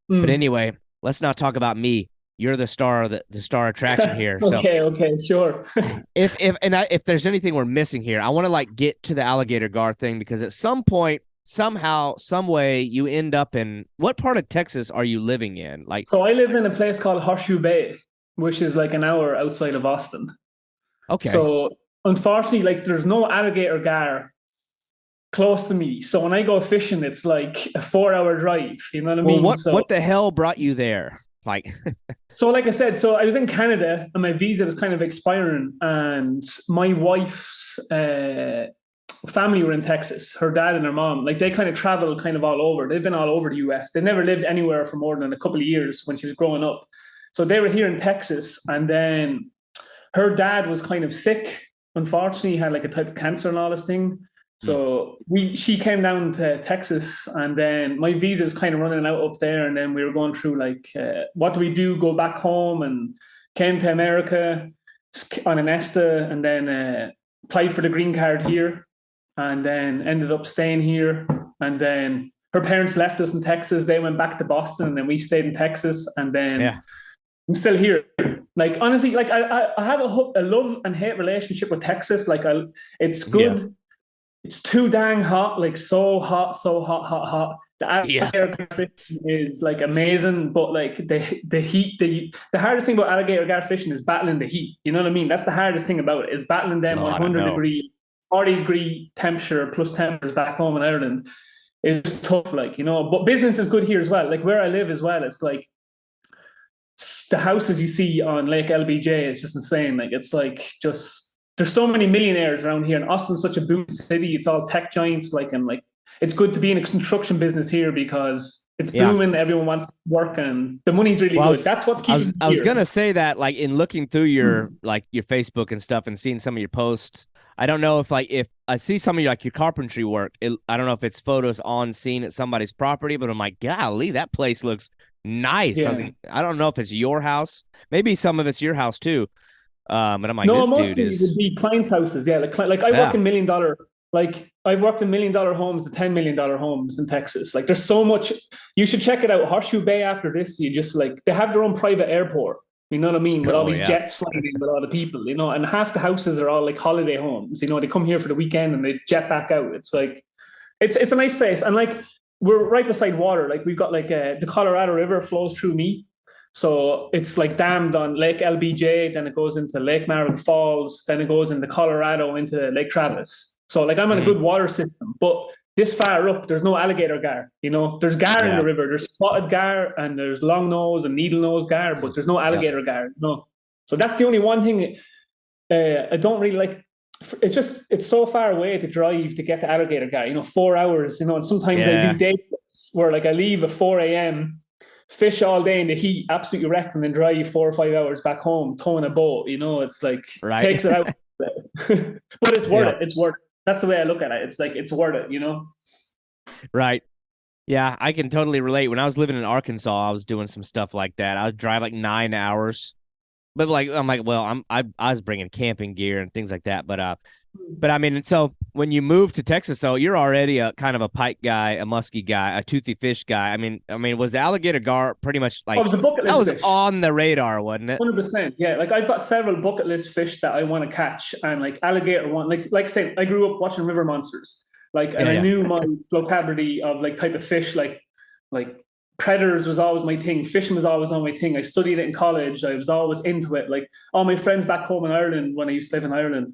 anyway, let's not talk about me. You're the star, the star attraction here. Okay, sure. if there's anything we're missing here, I want to like get to the alligator gar thing because at some point, somehow, some way, you end up in what part of Texas are you living in? Like, so I live in a place called Horseshoe Bay, which is like an hour outside of Austin. Okay. So unfortunately, like, there's no alligator gar close to me. So when I go fishing, it's like a 4-hour drive. You know what I mean? What the hell brought you there? Like, so like I said, so I was in Canada and my visa was kind of expiring, and my wife's family were in Texas. Her dad and her mom, like they kind of travel kind of all over. They've been all over the US. They never lived anywhere for more than a couple of years when she was growing up. So they were here in Texas, and then her dad was kind of sick. Unfortunately, he had like a type of cancer and all this thing. So she came down to Texas, and then my visa was kind of running out up there, and then we were going through like, what do we do? Go back home, and came to America on an ESTA, and then applied for the green card here, and then ended up staying here. And then her parents left us in Texas. They went back to Boston, and then we stayed in Texas, and then I'm still here. Like honestly, like I have a love and hate relationship with Texas. Like it's good. Yeah. It's too dang hot, like so hot. The alligator fishing is like amazing, but like the heat, the hardest thing about alligator gar fishing is battling the heat. You know what I mean? That's the hardest thing about it, is battling them 100-degree, 40-degree temperature plus temperatures back home in Ireland. It's tough, like, you know. But business is good here as well. Like where I live as well, it's like the houses you see on Lake LBJ is just insane. Like it's like just. There's so many millionaires around here, and Austin's such a boom city. It's all tech giants, like, and like it's good to be in a construction business here because it's booming. Everyone wants to work, and the money's really good. That's what's keeping. I was gonna say that, like, in looking through your like your Facebook and stuff, and seeing some of your posts. I don't know if I see some of your carpentry work. I don't know if it's photos on scene at somebody's property, but I'm like, golly, that place looks nice. Yeah. I don't know if it's your house. Maybe some of it's your house too. But I'm like, no, this mostly dude is. It would be clients' houses. Yeah, like I work in $1 million. Like I've worked in $1 million homes to $10 million homes in Texas. Like there's so much. You should check it out. Horseshoe Bay. After this, you just like they have their own private airport. You know what I mean? With all these jets flying in with all the people. You know, and half the houses are all like holiday homes. You know, they come here for the weekend and they jet back out. It's like, it's a nice place, and like we're right beside water. Like we've got like the Colorado River flows through me. So it's like dammed on Lake LBJ, then it goes into Lake Marvin Falls, then it goes into Colorado into Lake Travis. So like I'm on a good water system, but this far up, there's no alligator gar. You know, there's gar in the river. There's spotted gar and there's long nose and needle nose gar, but there's no alligator gar. No. So that's the only one thing I don't really like. It's so far away to drive to get to alligator gar. You know, 4 hours. You know, and sometimes I do day trips where like I leave at 4 a.m. fish all day in the heat, absolutely wrecked, and then drive 4 or 5 hours back home towing a boat. You know, it's like takes it out. But it's worth it. It's worth it. That's the way I look at it. It's like it's worth it, you know. Right. Yeah, I can totally relate. When I was living in Arkansas, I was doing some stuff like that. I would drive like 9 hours. But like I'm like, well, I was bringing camping gear and things like that. But I mean, so when you move to Texas, though, you're already a kind of a pike guy, a muskie guy, a toothy fish guy. I mean, was the alligator gar pretty much like it was a bucket list that was fish. On the radar, wasn't it? 100%. Yeah, like I've got several bucket list fish that I want to catch, and like alligator one. Like I say, I grew up watching River Monsters. Like, and I knew my vocabulary of like type of fish, like predators was always my thing. Fishing was always on my thing. I studied it in college. I was always into it. Like all my friends back home in Ireland, when I used to live in Ireland,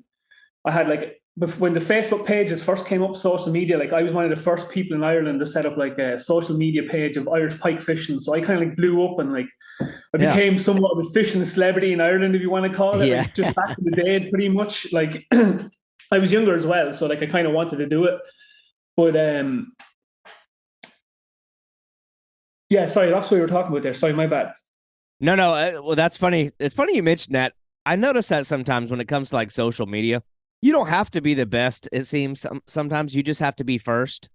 I had like, when the Facebook pages first came up, social media, like I was one of the first people in Ireland to set up like a social media page of Irish pike fishing. So I kind of like blew up, and like I became somewhat of a fishing celebrity in Ireland, if you want to call it. Like, just back in the day, pretty much. Like I was younger as well, so like I kind of wanted to do it. But yeah, sorry, that's what we were talking about there. Sorry, my bad. No, well, that's funny. It's funny you mentioned that. I notice that sometimes when it comes to like social media, you don't have to be the best. It seems sometimes you just have to be first.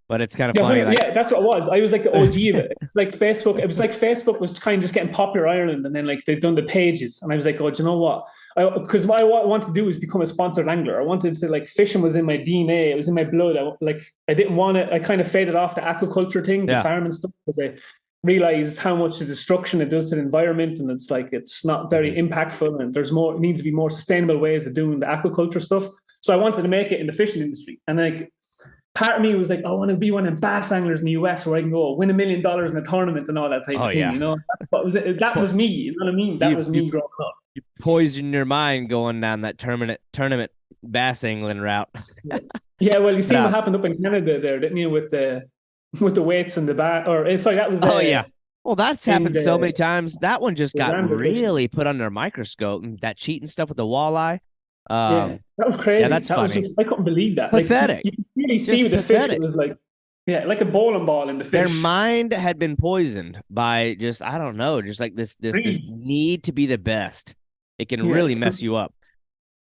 But it's kind of funny. Like, that's what it was. I was like the OG of it. Like Facebook. It was like Facebook was kind of just getting popular in Ireland, and then like they've done the pages, and I was like, oh, do you know what? Because what I wanted to do was become a sponsored angler. I wanted to, like, fishing was in my DNA. It was in my blood. I didn't want it. I kind of faded off the aquaculture thing, the farming stuff, because I realized how much the destruction it does to the environment, and it's like it's not very impactful, and there's more. It needs to be more sustainable ways of doing the aquaculture stuff. So I wanted to make it in the fishing industry, and like, part of me was like, I want to be one of the bass anglers in the US where I can go win $1 million in a tournament and all that type of thing. You know, that was me. You know what I mean? That was me growing up. You poison your mind going down that tournament bass angling route. Yeah, well, you see what happened up in Canada there, didn't you, with the weights and the bat? Or sorry, that was yeah. Well, that's happened so many times. That one just got really put under a microscope. And that cheating stuff with the walleye. Yeah, that was crazy. Yeah, that's that funny. Was just, I couldn't believe that. Pathetic. Like, you could really see the fish. It was like, yeah, like a bowling ball in the fish. Their mind had been poisoned by just, I don't know, just like this need to be the best. It can really mess you up.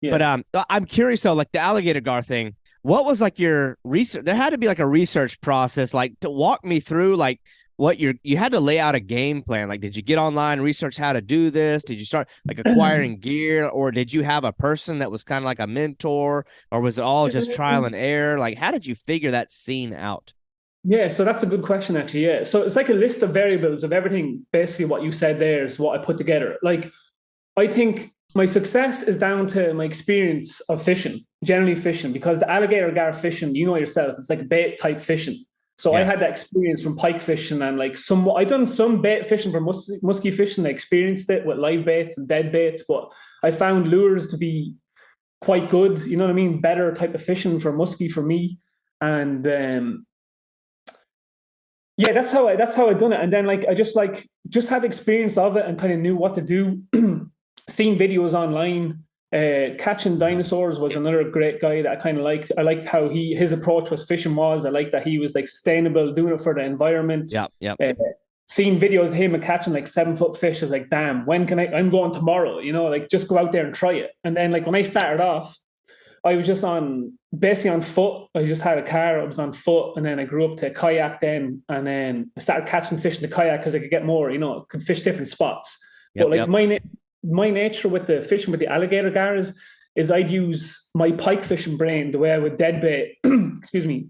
Yeah. But I'm curious though, like the alligator gar thing. What was like your research? There had to be like a research process, like to walk me through, like what you had to lay out a game plan. Like, did you get online, research how to do this? Did you start like acquiring gear, or did you have a person that was kind of like a mentor, or was it all just trial and error? Like, how did you figure that scene out? Yeah, so that's a good question, actually. Yeah, so it's like a list of variables of everything. Basically, what you said there is what I put together. Like, I think my success is down to my experience of fishing, generally fishing, because the alligator gar fishing, you know yourself, it's like bait type fishing. So I had that experience from pike fishing and like I done some bait fishing for muskie fishing. I experienced it with live baits and dead baits, but I found lures to be quite good. You know what I mean? Better type of fishing for muskie for me. And yeah, that's how I done it. And then like I just had experience of it and kind of knew what to do. Seen videos online. Catching Dinosaurs was another great guy that I kind of liked. I liked how his approach was fishing was. I liked that he was like sustainable, doing it for the environment. Yeah. Seeing videos of him catching like 7-foot fish, I was like, damn, when can I'm going tomorrow, you know, like just go out there and try it. And then like when I started off, I was just basically on foot. I just had a car. I was on foot, and then I grew up to kayak then, and then I started catching fish in the kayak because I could get more, you know, could fish different spots. But like my nature with the fishing with the alligator gar is I'd use my pike fishing brain the way I would dead bait,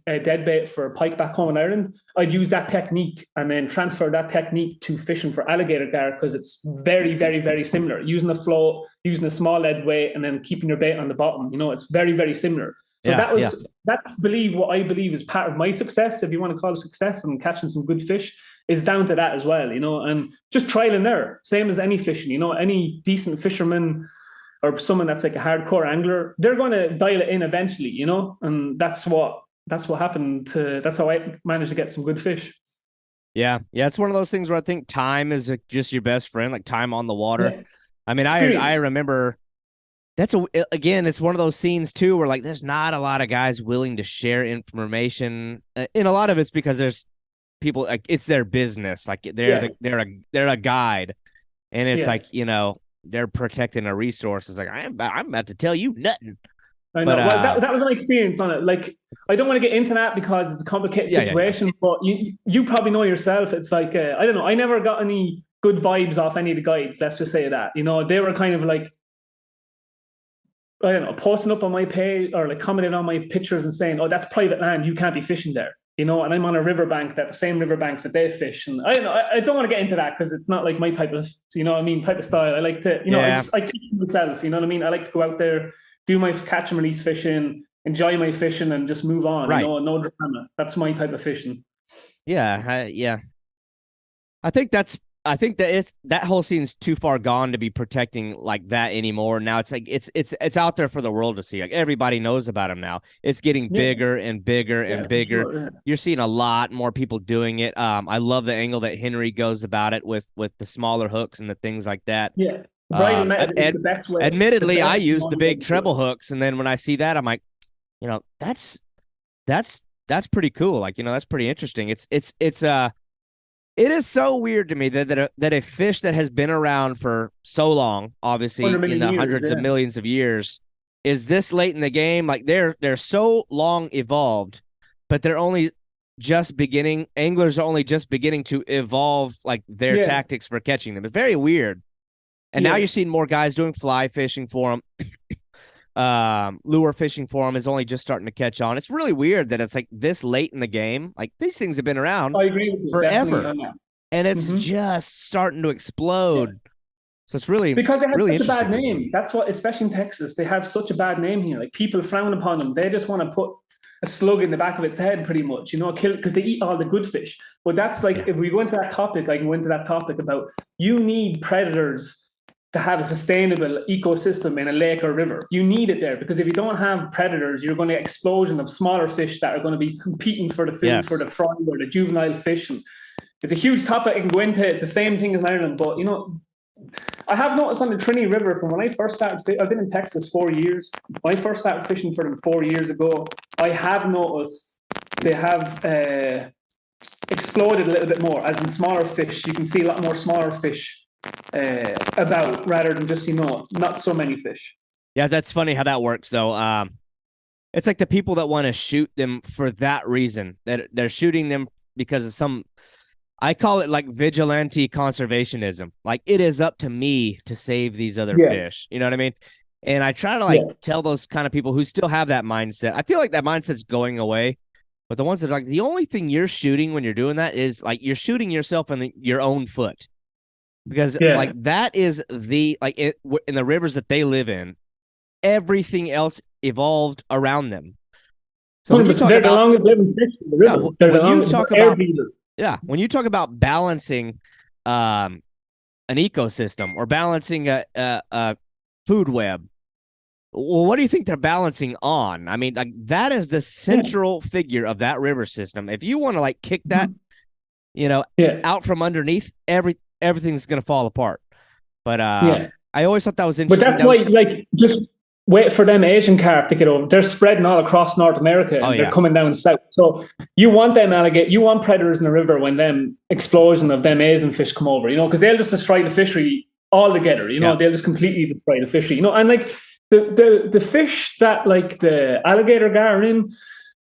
dead bait for pike back home in Ireland. I'd use that technique and then transfer that technique to fishing for alligator gar because it's very, very, very similar. Using a float, using a small lead weight, and then keeping your bait on the bottom. You know, it's very, very similar. So that's what I believe is part of my success, if you want to call it success, and catching some good fish. Is down to that as well, you know, and just trial and error, same as any fishing, you know, any decent fisherman or someone that's like a hardcore angler, they're going to dial it in eventually, you know, and that's what happened that's how I managed to get some good fish. Yeah. It's one of those things where I think time is just your best friend, like time on the water. Yeah. I mean, I remember it's one of those scenes too, where like, there's not a lot of guys willing to share information, and a lot of it's because there's people like it's their business, like they're a guide, and it's like, you know, they're protecting a resource. It's like I'm about to tell you nothing. I know. Well, that was my experience on it. Like, I don't want to get into that because it's a complicated situation. But you probably know yourself. It's like I don't know. I never got any good vibes off any of the guides. Let's just say that, you know, they were kind of like, I don't know, posting up on my page or like commenting on my pictures and saying, "Oh, that's private land. You can't be fishing there." You know, and I'm on a riverbank the same riverbanks that they fish. And I don't want to get into that because it's not like my type of, you know what I mean, type of style. I like to, you know, I keep myself, you know what I mean? I like to go out there, do my catch and release fishing, enjoy my fishing and just move on, you know, no drama. That's my type of fishing. Yeah. I think that that whole scene's too far gone to be protecting like that anymore. Now it's like it's out there for the world to see. Like everybody knows about him now. It's getting bigger and bigger and bigger. Sure, yeah. You're seeing a lot more people doing it. I love the angle that Henry goes about it with the smaller hooks and the things like that. Yeah, is the best way. Admittedly, I use the big treble hooks, and then when I see that, I'm like, you know, that's pretty cool. Like, you know, that's pretty interesting. It is so weird to me that a fish that has been around for so long, obviously in the hundreds of millions of years, is this late in the game. Like they're so long evolved, but they're only just beginning. Anglers are only just beginning to evolve like their tactics for catching them. It's very weird. And now you're seeing more guys doing fly fishing for them. Lure fishing for them is only just starting to catch on. It's really weird that it's like this late in the game. Like these things have been around I agree with you, forever, and it's just starting to explode. Yeah. So it's really because they have really such a bad name. That's what, especially in Texas, they have such a bad name here. Like people frown upon them. They just want to put a slug in the back of its head, pretty much, you know, kill because they eat all the good fish. But that's like if we go into that topic, I can go into that topic about you need predators to have a sustainable ecosystem in a lake or river. You need it there, because if you don't have predators, you're going to get explosion of smaller fish that are going to be competing for the food for the fry or the juvenile fish. And it's a huge topic I can go into. It's the same thing as in Ireland, but I have noticed on the Trinity River from when I first started, I've been in Texas 4 years. When I first started fishing for them 4 years ago, I have noticed they have exploded a little bit more, as in smaller fish. You can see a lot more smaller fish about, rather than just, not so many fish. Yeah, that's funny how that works, though. It's like the people that want to shoot them for that reason, that they're shooting them because of some, I call it like vigilante conservationism. Like, it is up to me to save these other fish. You know what I mean? And I try to tell those kind of people who still have that mindset. I feel like that mindset's going away. But the ones that are like, the only thing you're shooting when you're doing that is like you're shooting yourself in your own foot. Because like that is in the rivers that they live in, everything else evolved around them. So when you talk they're the longest living fish in the river. When you talk about balancing an ecosystem or balancing a food web, well, what do you think they're balancing on? I mean, like, that is the central figure of that river system. If you want to like kick that, out from underneath, everything's going to fall apart. But I always thought that was interesting. But that's why, just wait for them Asian carp to get over. They're spreading all across North America, and they're coming down south. So you want them you want predators in the river when them explosion of them Asian fish come over, because they'll just destroy the fishery altogether. They'll just completely destroy the fishery. And like the fish that like the alligator gar are in,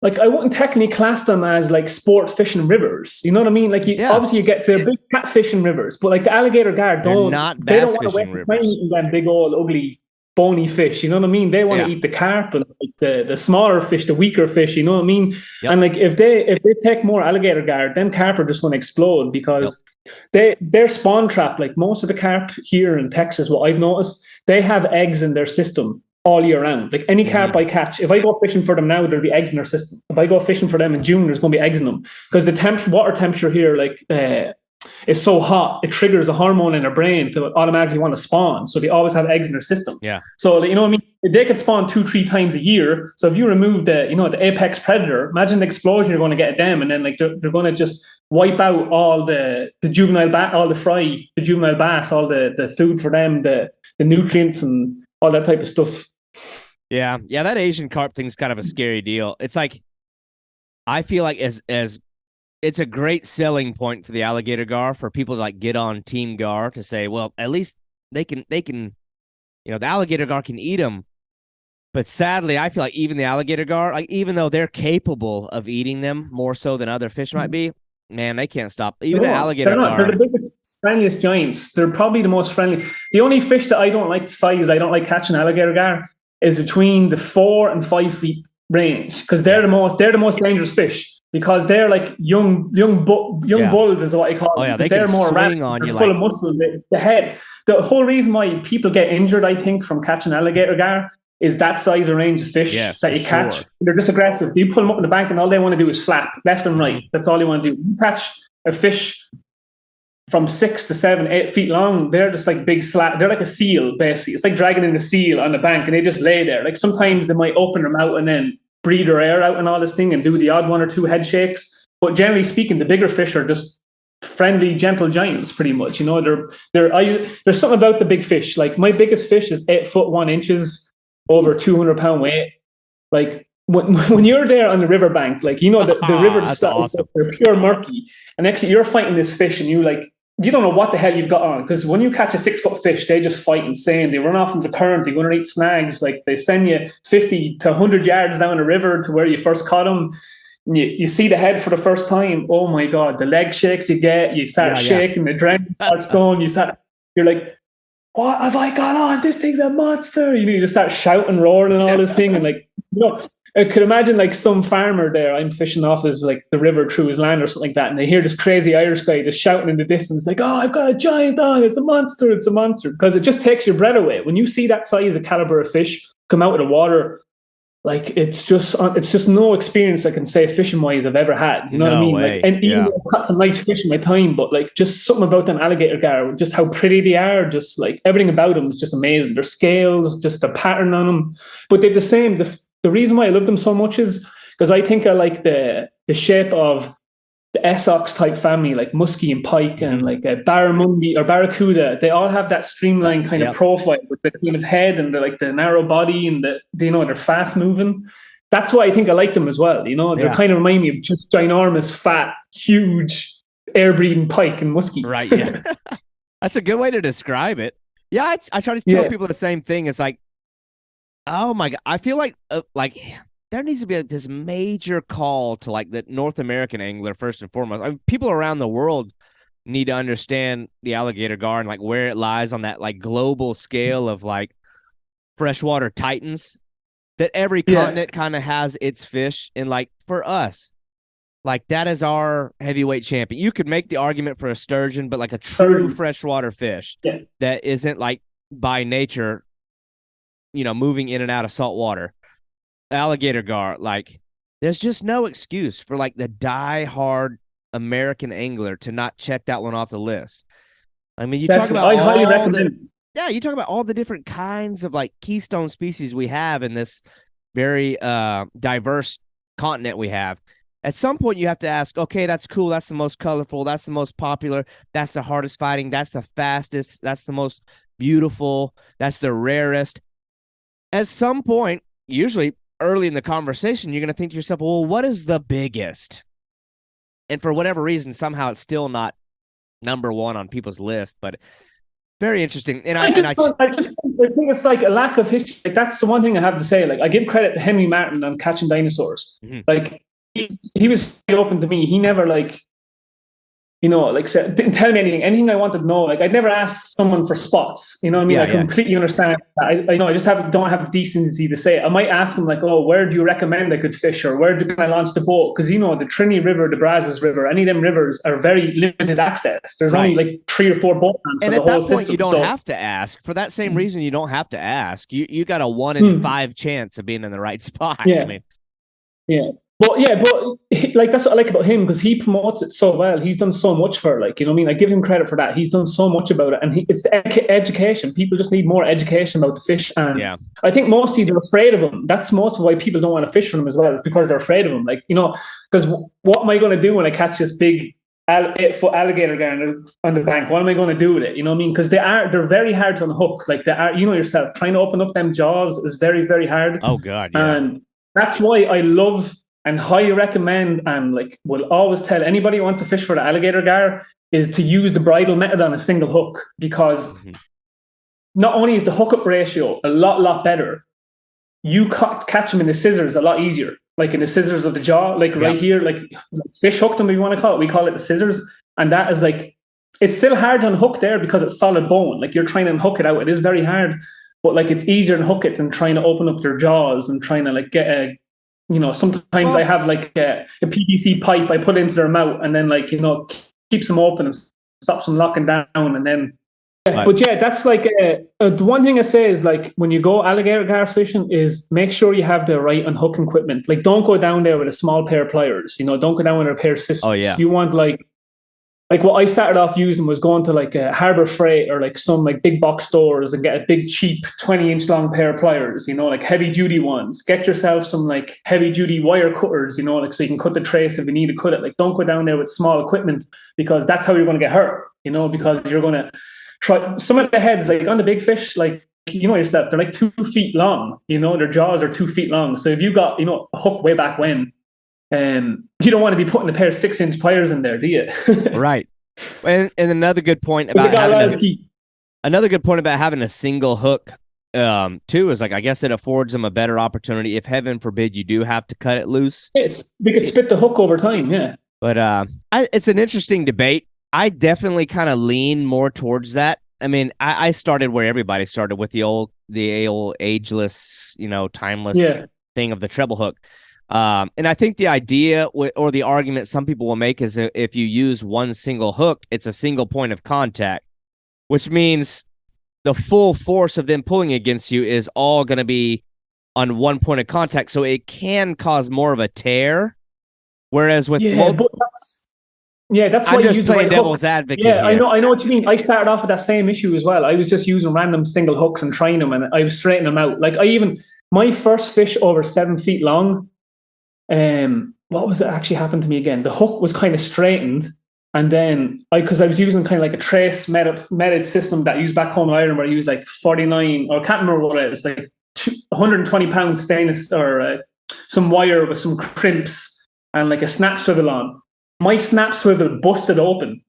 like, I wouldn't technically class them as like sport fishing rivers. You know what I mean? Like, obviously you get the big catfish in rivers, but like the alligator gar they don't want to waste time eating them big old ugly bony fish. You know what I mean? They want to eat the carp and like the smaller fish, the weaker fish. You know what I mean? Yep. And like if they take more alligator gar, then carp are just going to explode, because they're spawn trapped. Like most of the carp here in Texas, what I've noticed, they have eggs in their system all year round. Like any carp I catch, if I go fishing for them now, there'll be eggs in their system. If I go fishing for them in June, there's going to be eggs in them, because the water temperature here, like, is so hot, it triggers a hormone in their brain to automatically want to spawn. So they always have eggs in their system. Yeah. So you know what I mean? They could spawn 2-3 times a year. So if you remove the apex predator, imagine the explosion you're going to get at them, and then like they're going to just wipe out all the juvenile all the fry, the juvenile bass, all the food for them, the nutrients and all that type of stuff. Yeah, that Asian carp thing's kind of a scary deal. It's like, I feel like as it's a great selling point for the alligator gar, for people to like get on Team Gar, to say, well, at least they can, the alligator gar can eat them. But sadly, I feel like even the alligator gar, like, even though they're capable of eating them more so than other fish might be, man, they can't stop. Even the alligator gar. They're the biggest, friendliest giants. They're probably the most friendly. The only fish that I don't like to size, I don't like catching alligator gar, is between the 4 and 5 feet range, because they're the most dangerous fish, because they're like young bulls is what I call them. They're more swing on you, full of muscle. The whole reason why people get injured, I think, from catching alligator gar is that size of range of fish that you catch. Sure. They're just aggressive. You pull them up in the bank and all they want to do is flap left and right. That's all they want to do. You catch a fish from 6 to 7, 8 feet long, they're just like big slap. They're like a seal, basically. It's like dragging in a seal on the bank, and they just lay there. Like sometimes they might open their mouth and then breathe their air out and all this thing and do the odd 1 or 2 head shakes. But generally speaking, the bigger fish are just friendly, gentle giants, pretty much. There's something about the big fish. Like my biggest fish is 8 foot 1 inches, over 200-pound weight. Like when you're there on the riverbank, like, the river stuff, awesome. They're pure murky. And next you're fighting this fish, and you don't know what the hell you've got on, because when you catch a 6 foot fish, they just fight insane. They run off into the current. They go and eat snags. Like they send you 50 to 100 yards down the river to where you first caught them. And you see the head for the first time. Oh my God, the leg shakes you get. You start shaking. The adrenaline starts going. You're like, what have I got on? This thing's a monster. You just start shouting, roaring, and all this thing. And like, I could imagine like some farmer there, I'm fishing off his like the river through his land or something like that, and they hear this crazy Irish guy just shouting in the distance, like, "Oh, I've got a giant on! It's a monster! It's a monster!" Because it just takes your breath away when you see that size of caliber of fish come out of the water. like it's just no experience I can say fishing wise I've ever had. You know what I mean? way. Like, and even though I've caught some nice fish in my time, but like just something about them alligator gar, just how pretty they are, just like everything about them is just amazing. Their scales, just the pattern on them, but they're the same. The reason why I love them so much is because I think I like the shape of the Essex type family, like muskie and pike and like barramundi or barracuda. They all have that streamlined kind of profile with the kind of head and the narrow body and they're fast moving. That's why I think I like them as well. You know, they kind of remind me of just ginormous, fat, huge air breathing pike and muskie. Right. Yeah. That's a good way to describe it. Yeah. I try to tell people the same thing. It's like, oh my God, I feel like there needs to be this major call to like the North American angler first and foremost. I mean, people around the world need to understand the alligator gar and like where it lies on that like global scale of like freshwater titans, that every continent kind of has its fish. And like for us, like that is our heavyweight champion. You could make the argument for a sturgeon, but like a true freshwater fish that isn't like by nature, moving in and out of salt water. Alligator gar, like there's just no excuse for like the die-hard American angler to not check that one off the list. I mean, you talk about you talk about all the different kinds of like keystone species we have in this very diverse continent we have. At some point you have to ask, okay, that's cool, that's the most colorful, that's the most popular, that's the hardest fighting, that's the fastest, that's the most beautiful, that's the rarest. At some point, usually early in the conversation, you're going to think to yourself, well, what is the biggest? And for whatever reason, somehow it's still not number one on people's list, but very interesting. And I just think it's like a lack of history. Like that's the one thing I have to say. Like I give credit to Henry Martin on Catching Dinosaurs. Mm-hmm. Like he was very open to me. He never didn't tell me anything I wanted to know. Like I'd never asked someone for spots. You know what I mean? I completely understand. I just don't have the decency to say it. I might ask him like, oh, where do you recommend I could fish, or where can I launch the boat? Because the Trinity River, the Brazos River, any of them rivers are very limited access. There's only like 3 or 4 boat ramps and the at that whole point, system. You don't have to ask. For that same reason, you don't have to ask. You got a 1 in 5 chance of being in the right spot. Yeah. I mean, But like that's what I like about him, because he promotes it so well. He's done so much for I give him credit for that. He's done so much about it, and it's the education. People just need more education about the fish, and I think mostly they're afraid of him. That's most of why people don't want to fish for them as well. It's because they're afraid of him. Because what am I going to do when I catch this big 8-foot alligator gar on the bank? What am I going to do with it? You know what I mean? Because they're very hard to unhook. Like they are, yourself, trying to open up them jaws is very, very hard. Oh God, yeah. And that's why I love and highly recommend, and will always tell anybody who wants to fish for the alligator gar, is to use the bridle method on a single hook, because not only is the hookup ratio a lot better, you catch them in the scissors a lot easier, like in the scissors of the jaw, right here, like fish hook them if you want to call it. We call it the scissors, and that is it's still hard to unhook there because it's solid bone. Like you're trying to unhook it out, it is very hard, but it's easier to hook it than trying to open up their jaws and trying to get a. Sometimes I have a PVC pipe I put into their mouth, and then keeps them open and stops them locking down, and then. Right. But that's the one thing I say is when you go alligator gar fishing is make sure you have the right unhooking equipment. Don't go down there with a small pair of pliers. Don't go down with a pair of scissors. Oh yeah. You want what I started off using was going to a Harbor Freight or some big box stores and get a big cheap 20-inch long pair of pliers, heavy duty ones. Get yourself some heavy duty wire cutters, so you can cut the trace if you need to cut it. Don't go down there with small equipment, because that's how you're going to get hurt, because you're going to try. Some of the heads on the big fish, yourself, they're 2 feet long, their jaws are 2 feet long. So if you got, a hook way back when, you don't want to be putting a pair of 6-inch pliers in there, do you? Right. And another good point about having a single hook, too, is I guess it affords them a better opportunity. If heaven forbid you do have to cut it loose, they can split the hook over time. Yeah. But it's an interesting debate. I definitely kind of lean more towards that. I mean, I started where everybody started, with the old ageless, timeless thing of the treble hook. And I think the idea or the argument some people will make is if you use one single hook, it's a single point of contact, which means the full force of them pulling against you is all going to be on one point of contact, so it can cause more of a tear. Whereas with that's why I'm you just use the playing right devil's hooks. advocate. Yeah, here. I know what you mean. I started off with that same issue as well. I was just using random single hooks and trying them, and I was straightening them out. Like my first fish over 7 feet long. What was it actually happened to me again? The hook was kind of straightened, and then because I was using kind of like a trace method system that I used back home in Ireland, where I used like 49, or I can't remember what it was, like 120 pounds stainless or some wire with some crimps and like a snap swivel on. My snap swivel busted open.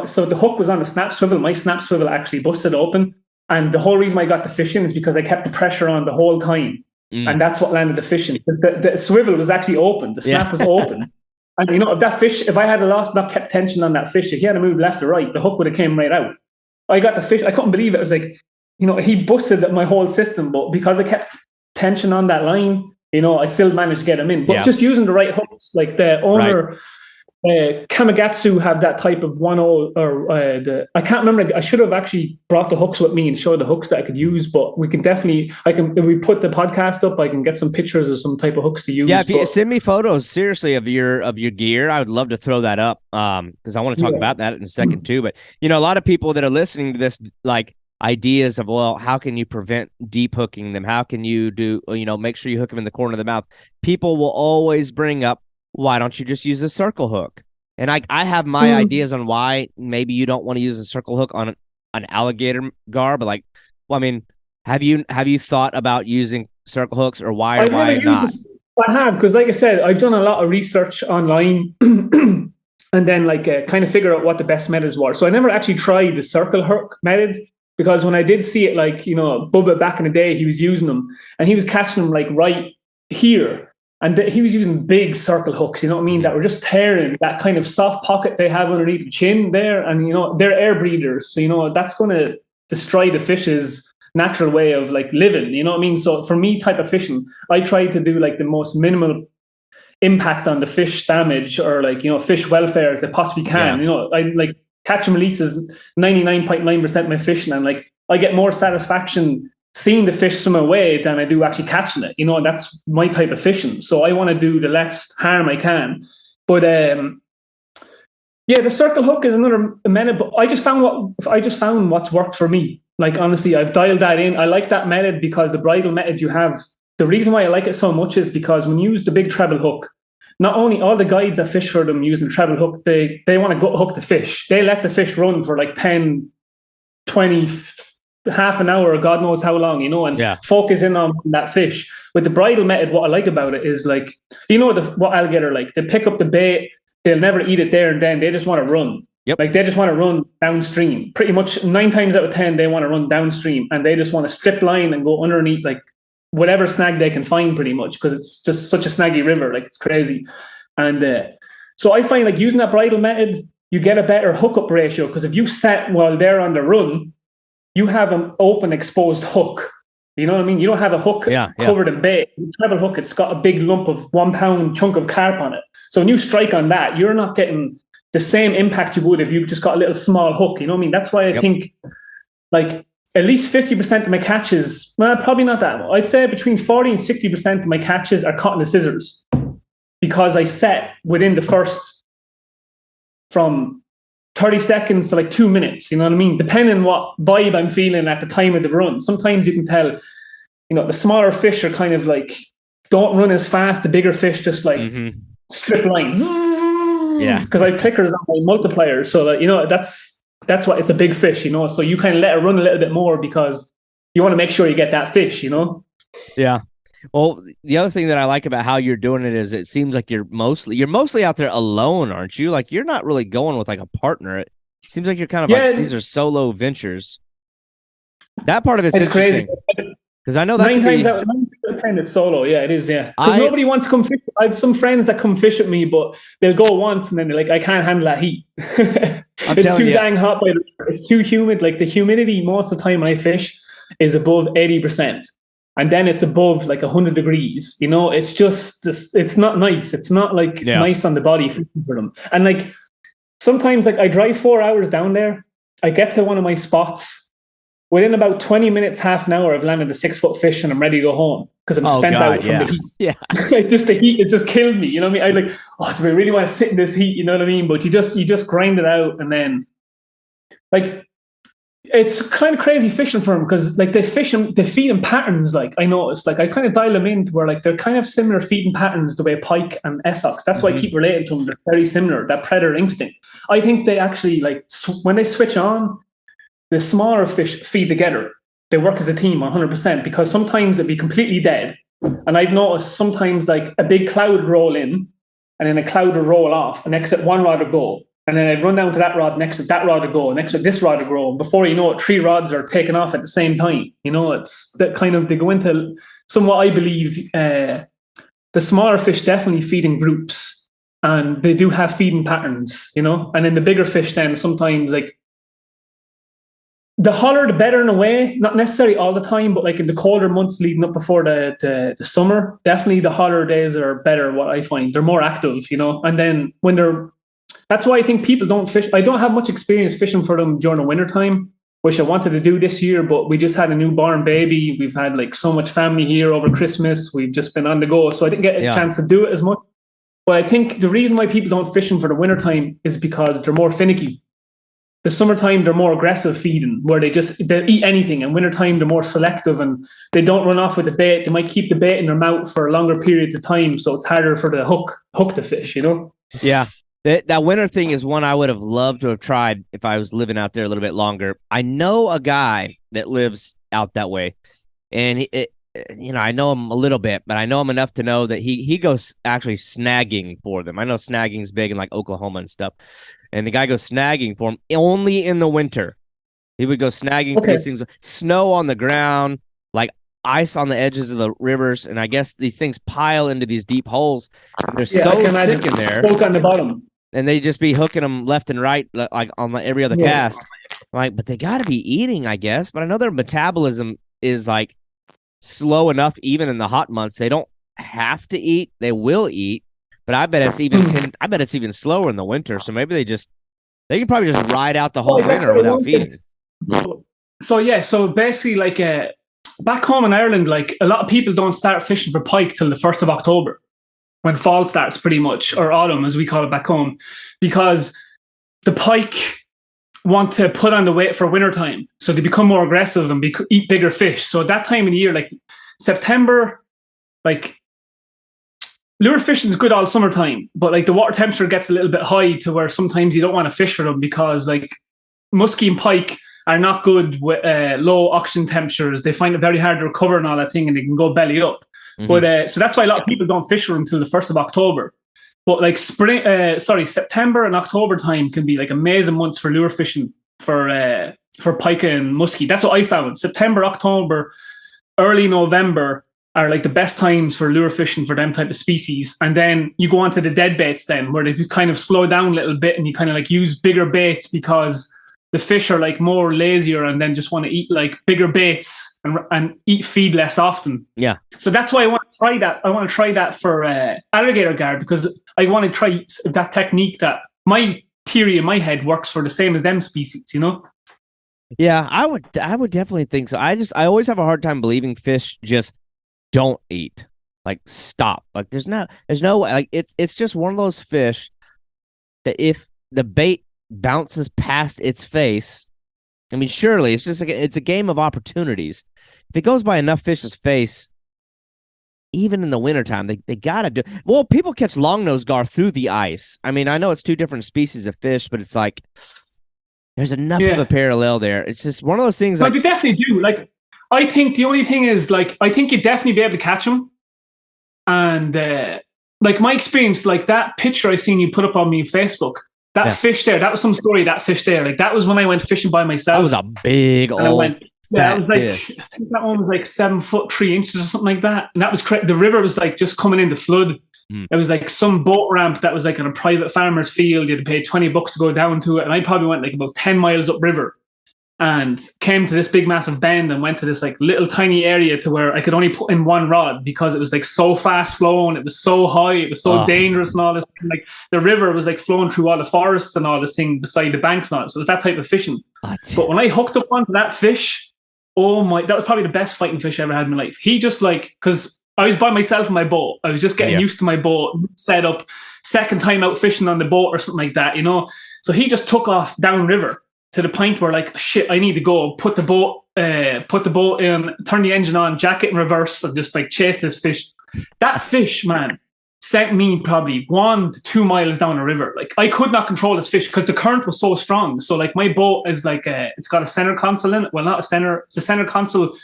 So the hook was on the snap swivel. My snap swivel actually busted open. And the whole reason I got the fish in is because I kept the pressure on the whole time. And that's what landed the fish in. Because the swivel was actually open. The snap was open. And if I had not kept tension on that fish, if he had moved left or right, the hook would have came right out. I got the fish. I couldn't believe it. It was like, he busted my whole system. But because I kept tension on that line, I still managed to get him in. But just using the right hooks, like the owner... Right. Kamigatsu have that type of 1.0 I can't remember. I should have actually brought the hooks with me and show the hooks that I could use, but we can definitely, if we put the podcast up, I can get some pictures of some type of hooks to use. Yeah, if you send me photos, seriously, of your gear, I would love to throw that up because I want to talk about that in a second too. But, a lot of people that are listening to this, like ideas of, well, how can you prevent deep hooking them? How can you do, make sure you hook them in the corner of the mouth? People will always bring up, why don't you just use a circle hook? And I have my ideas on why maybe you don't want to use a circle hook on an alligator gar, but have you thought about using circle hooks, or why or why not? I have, because like I said, I've done a lot of research online and then kind of figure out what the best methods were. So I never actually tried the circle hook method, because when I did see it, Bubba back in the day, he was using them and he was catching them right here. And he was using big circle hooks, that were just tearing that kind of soft pocket they have underneath the chin there. And, they're air breathers. So, that's going to destroy the fish's natural way of living, So for me type of fishing, I try to do the most minimal impact on the fish damage or fish welfare as I possibly can. I catch and release is 99.9% of my fishing. And I get more satisfaction seeing the fish swim away than I do actually catching it. That's my type of fishing. So I want to do the less harm I can. But the circle hook is another method. But I just found what's worked for me. Honestly, I've dialed that in. I like that method because the bridle method you have. The reason why I like it so much is because when you use the big treble hook, not only all the guides that fish for them using the treble hook, they want to gut hook the fish. They let the fish run for 10, 20, half an hour, or God knows how long, and focus in on that fish. With the bridle method, what I like about it is what alligator they pick up the bait, they'll never eat it there and then, they just want to run. Yep. They just want to run downstream. Pretty much 9 times out of 10, they want to run downstream, and they just want to strip line and go underneath whatever snag they can find, pretty much, because it's just such a snaggy river, it's crazy. And so I find using that bridle method, you get a better hookup ratio, because if you set while they're on the run, you have an open, exposed hook. You know what I mean? You don't have a hook covered in bait. The treble hook, it's got a big lump of 1 pound chunk of carp on it. So when you strike on that, you're not getting the same impact you would if you just got a little small hook. You know what I mean? That's why I think at least 50% of my catches, well, probably not that much. I'd say between 40 and 60% of my catches are caught in the scissors, because I set within the first from 30 seconds to 2 minutes, you know what I mean? Depending on what vibe I'm feeling at the time of the run. Sometimes you can tell, the smaller fish are kind of don't run as fast. The bigger fish just strip lines. Yeah. Because I have clickers on my multipliers. So that's why it's a big fish, So you kind of let it run a little bit more because you want to make sure you get that fish, Yeah. Well, the other thing that I like about how you're doing it is it seems like you're mostly out there alone, aren't you? You're not really going with a partner. It seems like you're kind of these are solo ventures. That part of it's crazy. Because I know that 9 times out of 10 it's solo. Yeah, it is. Yeah, because nobody wants to come fish. I have some friends that come fish with me, but they'll go once and then they're I can't handle that heat. It's too dang hot. It's too humid. The humidity most of the time when I fish is above 80%. And then it's above 100 degrees. It's just it's not nice. It's not nice on the body for them. And sometimes I drive 4 hours down there. I get to one of my spots within about 20 minutes, half an hour, I've landed a 6-foot fish and I'm ready to go home because I'm spent out from the heat. Yeah. Like just the heat, it just killed me. You know what I mean? Do I really want to sit in this heat? You know what I mean? But you just grind it out, and then like it's kind of crazy fishing for them because like they feed in patterns. Like I noticed, like I kind of dial them in to where like they're kind of similar feeding patterns the way pike and Essox. That's why I keep relating to them. They're very similar. That predator instinct. I think they actually like when they switch on, the smaller fish feed together. They work as a team 100% because sometimes it'd be completely dead. And I've noticed sometimes like a big cloud would roll in and then a cloud would roll off and next to one rod would go. And then I'd run down to that rod, next to that rod would go, next to this rod would grow. And before you know it, 3 rods are taken off at the same time. You know, it's that kind of, they go into somewhat, I believe, the smaller fish definitely feed in groups and they do have feeding patterns, you know. And then the bigger fish then sometimes like, the hotter, the better in a way. Not necessarily all the time, but like in the colder months leading up before the summer, definitely the hotter days are better, what I find. They're more active, you know. And then when that's why I think people don't fish. I don't have much experience fishing for them during the wintertime, which I wanted to do this year, but we just had a newborn baby. We've had like so much family here over Christmas. We've just been on the go. So I didn't get a chance to do it as much. But I think the reason why people don't fish them for the wintertime is because they're more finicky. The summertime, they're more aggressive feeding, where they eat anything. And wintertime, they're more selective and they don't run off with the bait. They might keep the bait in their mouth for longer periods of time. So it's harder for the hook the fish, you know? Yeah. That winter thing is one I would have loved to have tried if I was living out there a little bit longer. I know a guy that lives out that way. And, I know him a little bit, but I know him enough to know that he goes actually snagging for them. I know snagging's big in like Oklahoma and stuff. And the guy goes snagging for him only in the winter. He would go snagging for these things, snow on the ground, like ice on the edges of the rivers. And I guess these things pile into these deep holes. And they're so thick in there. Soak on the bottom. And they just be hooking them left and right, like on every other cast. Like, but they got to be eating, I guess. But I know their metabolism is like slow enough, even in the hot months. They don't have to eat. They will eat. But I bet it's even slower in the winter. So maybe they can probably just ride out the whole winter without feeding. So basically, like back home in Ireland, like a lot of people don't start fishing for pike till the 1st of October, when fall starts, pretty much, or autumn as we call it back home, because the pike want to put on the weight for wintertime, so they become more aggressive and eat bigger fish. So at that time of the year, like September, like. Lure fishing is good all summertime, but like the water temperature gets a little bit high to where sometimes you don't want to fish for them because like muskie and pike are not good with low oxygen temperatures. They find it very hard to recover and all that thing, and they can go belly up. Mm-hmm. But so that's why a lot of people don't fish for them until the 1st of October. But like September and October time can be like amazing months for lure fishing for pike and muskie. That's what I found. September, October, early November are like the best times for lure fishing for them type of species. And then you go on to the dead baits then, where they kind of slow down a little bit and you kind of like use bigger baits because the fish are like more lazier and then just want to eat like bigger baits and feed less often. Yeah. So that's why I want to try that. I want to try that for alligator gar because I want to try that technique that my theory in my head works for the same as them species, you know? Yeah, I would definitely think so. I always have a hard time believing fish just don't eat. Like stop. Like there's no like it's just one of those fish that if the bait bounces past its face, I mean surely it's just like it's a game of opportunities. If it goes by enough fish's face, even in the wintertime, they gotta do well, people catch longnose gar through the ice. I mean, I know it's 2 different species of fish, but it's like there's enough of a parallel there. It's just one of those things. Like you definitely do. Like I think the only thing is, like, I think you'd definitely be able to catch them. And, like, my experience, like, that picture I seen you put up on me on Facebook, that fish there, that was some story, that fish there. Like, that was when I went fishing by myself. That was a big old it was like, fish. I think that one was like 7 foot 3 inches or something like that. And that was the river was, like, just coming in the flood. It was, like, some boat ramp that was, like, on a private farmer's field. You had to pay $20 to go down to it. And I probably went, like, about 10 miles upriver. And came to this big massive bend and went to this like little tiny area to where I could only put in one rod because it was like so fast flowing, it was so high, it was so dangerous and all this. Like the river was like flowing through all the forests and all this thing beside the banks and all. So it was that type of fishing. But when I hooked up onto that fish, oh my, that was probably the best fighting fish I ever had in my life. He just like, because I was by myself in my boat. I was just getting used to my boat, set up, second time out fishing on the boat or something like that, you know? So he just took off downriver to the point where like, shit, I need to go, put the boat in, turn the engine on, jack it in reverse, and just like chase this fish. That fish, man, sent me probably 1 to 2 miles down a river. Like I could not control this fish because the current was so strong. So like my boat is like, it's got a center console in it. Well, not a center, it's a center console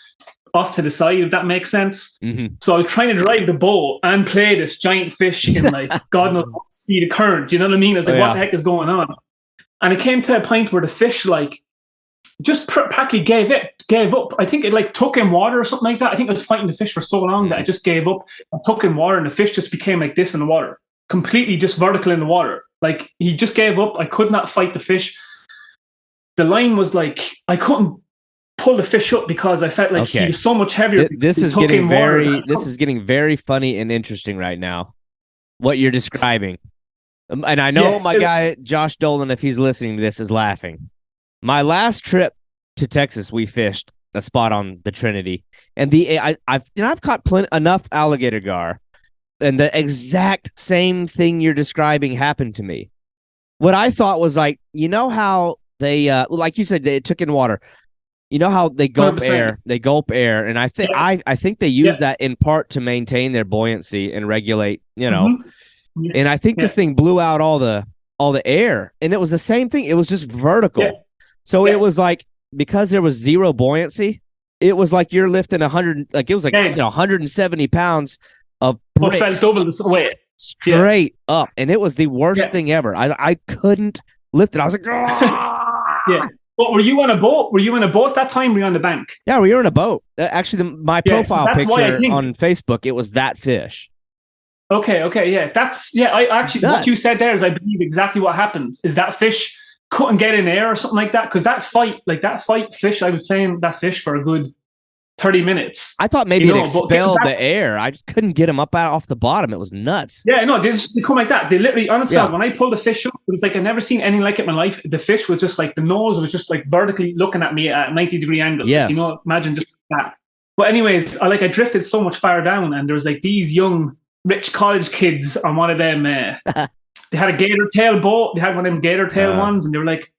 off to the side, if that makes sense. Mm-hmm. So I was trying to drive the boat and play this giant fish in like God knows what speed of current. You know what I mean? I was like, what the heck is going on? And it came to a point where the fish like just practically gave up. I think it like took in water or something like that. I think I was fighting the fish for so long that I just gave up. I took in water and the fish just became like this in the water, completely just vertical in the water. Like he just gave up. I could not fight the fish. The line was like, I couldn't pull the fish up because I felt like he was so much heavier. This is getting very funny and interesting right now, what you're describing. And I know my guy, Josh Dolan, if he's listening to this, is laughing. My last trip to Texas, we fished a spot on the Trinity. And I've caught enough alligator gar. And the exact same thing you're describing happened to me. What I thought was like, you know how they, like you said, they took in water. You know how they gulp 100%. Air? They gulp air. And I think they use that in part to maintain their buoyancy and regulate, you know. Mm-hmm. Yeah. And I think this thing blew out all the air, and it was the same thing. It was just vertical. Yeah. So it was like, because there was zero buoyancy, it was like you're lifting 100, like it was like 170 pounds of bricks straight up, and it was the worst thing ever. I couldn't lift it. I was like, yeah. But were you on a boat? Were you in a boat that time? Were you on the bank? Yeah, we were in a boat. Actually, my profile picture on Facebook, it was that fish. Okay, yeah. I actually, what you said there is I believe exactly what happened, is that fish couldn't get in air or something like that, because that fight fish, I was playing that fish for a good 30 minutes. I thought maybe it expelled the air. I just couldn't get him up off the bottom. It was nuts. Yeah, no, they come like that. They literally, honestly, when I pulled the fish up, it was like I've never seen anything like it in my life. The fish was just like, the nose was just like vertically looking at me at a 90-degree angle. Yes. You know, imagine just that. But anyways, I drifted so much far down, and there was like these young rich college kids on one of them. They had a gator tail boat. They had one of them gator tail ones, and they were like,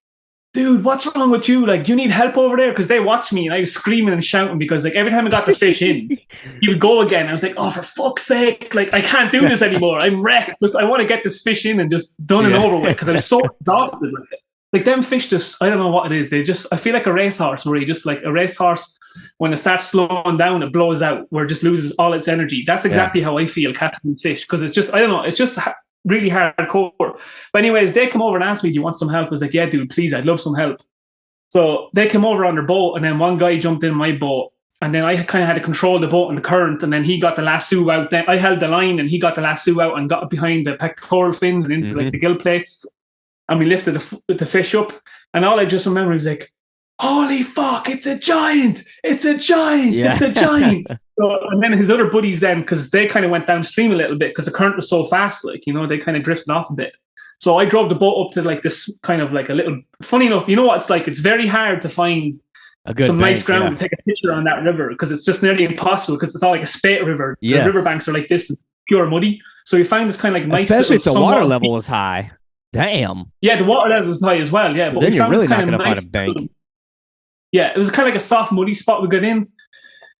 dude, what's wrong with you? Like, do you need help over there? Because they watched me, and I was screaming and shouting because like every time I got the fish in, he would go again. I was like, oh, for fuck's sake. Like, I can't do this anymore. I'm wrecked. I want to get this fish in and just done and over with, because I'm so exhausted with it. Like, them fish just, I don't know what it is. They just, I feel like a racehorse, where you just like a racehorse, when it starts slowing down, it blows out, where it just loses all its energy. That's exactly how I feel catching fish, because it's just, I don't know, it's just really hardcore. But anyways, they come over and asked me, do you want some help? I was like, yeah, dude, please, I'd love some help. So they came over on their boat, and then one guy jumped in my boat, and then I kind of had to control the boat and the current, and then he got the lasso out. Then I held the line, and he got the lasso out and got behind the pectoral fins and into like the gill plates, and we lifted the fish up. And all I just remember was like, holy fuck, it's a giant. It's a giant. Yeah. It's a giant. So, and then his other buddies then, because they kind of went downstream a little bit because the current was so fast, like, you know, they kind of drifted off a bit. So I drove the boat up to like this kind of like a little, funny enough, you know what it's like? It's very hard to find some nice ground to take a picture on that river, because it's just nearly impossible, because it's all like a spate river. Yes. The riverbanks are like this, pure muddy. So you find this kind of like nice, especially if the water level is high. Damn. Yeah, the water level was high as well. Yeah, but then you're really not going to find a bank. Yeah, it was kind of like a soft, muddy spot we got in.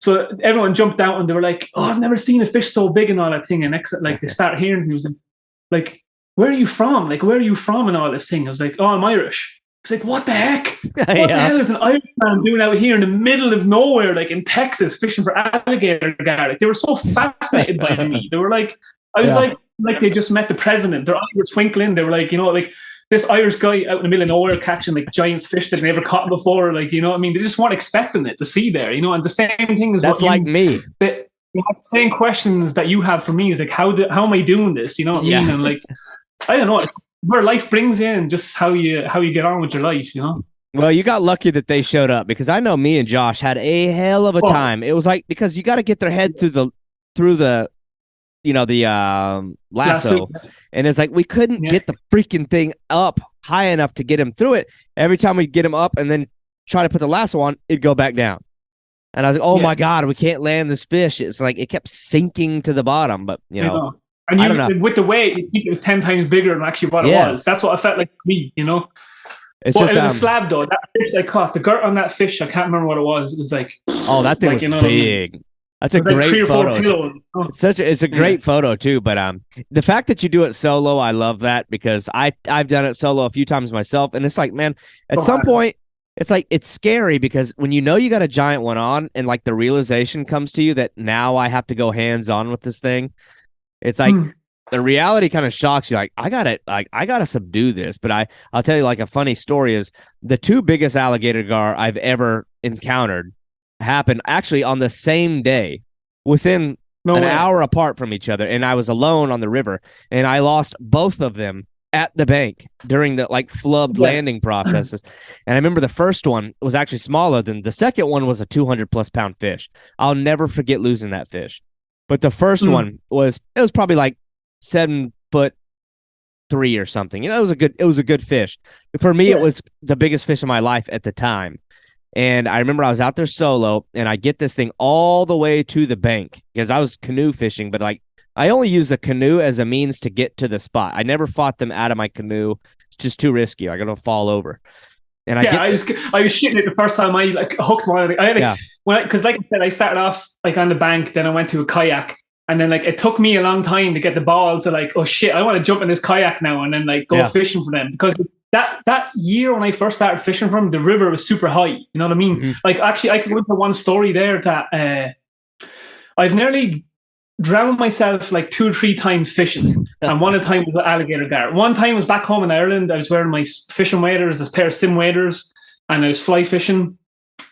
So everyone jumped out, and they were like, oh, I've never seen a fish so big and all that thing. And like they started hearing, he was like, where are you from? Like, where are you from and all this thing? I was like, oh, I'm Irish. It's like, what the heck? What the hell is an Irishman doing out here in the middle of nowhere, like in Texas, fishing for alligator gar? Like, they were so fascinated by me. They were like, I was like they just met the president. Their eyes were twinkling. They were like, you know, like this Irish guy out in the middle of nowhere catching like giant fish that they never caught before. Like, you know what I mean? They just weren't expecting it to see there, you know. And the same thing is that's like me. You have the same questions that you have for me, is like, how am I doing this? You know what I mean? And like, I don't know, it's where life brings you and just how you get on with your life, you know? Well, you got lucky that they showed up, because I know me and Josh had a hell of a time. It was like, because you got to get their head through the you know, the lasso. And it's like, we couldn't get the freaking thing up high enough to get him through it. Every time we get him up and then try to put the lasso on, it'd go back down. And I was like, oh my God, we can't land this fish. It's like it kept sinking to the bottom, but you know. And I don't know. With the weight, you think it was 10 times bigger than actually what it was. That's what I felt like to me, you know. It was a slab though. That fish I caught, the girt on that fish, I can't remember what it was. It was like, oh, that thing was big. That's a great photo. It's a great photo too. But the fact that you do it solo, I love that, because I've done it solo a few times myself, and it's like, man, at some point, it's like it's scary, because when you know you got a giant one on, and like the realization comes to you that now I have to go hands on with this thing. It's like the reality kind of shocks you. Like I gotta subdue this. But I'll tell you, like, a funny story is the two biggest alligator gar I've ever encountered happened actually on the same day, within an hour apart from each other, and I was alone on the river, and I lost both of them at the bank during the like flubbed landing processes. And I remember the first one was actually smaller than the second one. Was a 200+ pound fish. I'll never forget losing that fish. But the first one was probably like 7'3" or something. You know, it was a good fish. For me, it was the biggest fish of my life at the time. And I remember I was out there solo, and I get this thing all the way to the bank, because I was canoe fishing, but like I only use the canoe as a means to get to the spot. I never fought them out of my canoe. It's just too risky. I'm gonna fall over. And I was shitting it the first time I like hooked one. Because like I said, I started off like on the bank, then I went to a kayak, and then like it took me a long time to get the balls to like, oh shit, I want to jump in this kayak now, and then like go fishing for them, because that year when I first started fishing from, the river was super high. You know what I mean? Mm-hmm. Like actually, I could go into one story there that I've nearly drowned myself like 2 or 3 times fishing, and one of the time was with alligator gar. One time was back home in Ireland. I was wearing my fishing waders, this pair of sim waders, and I was fly fishing,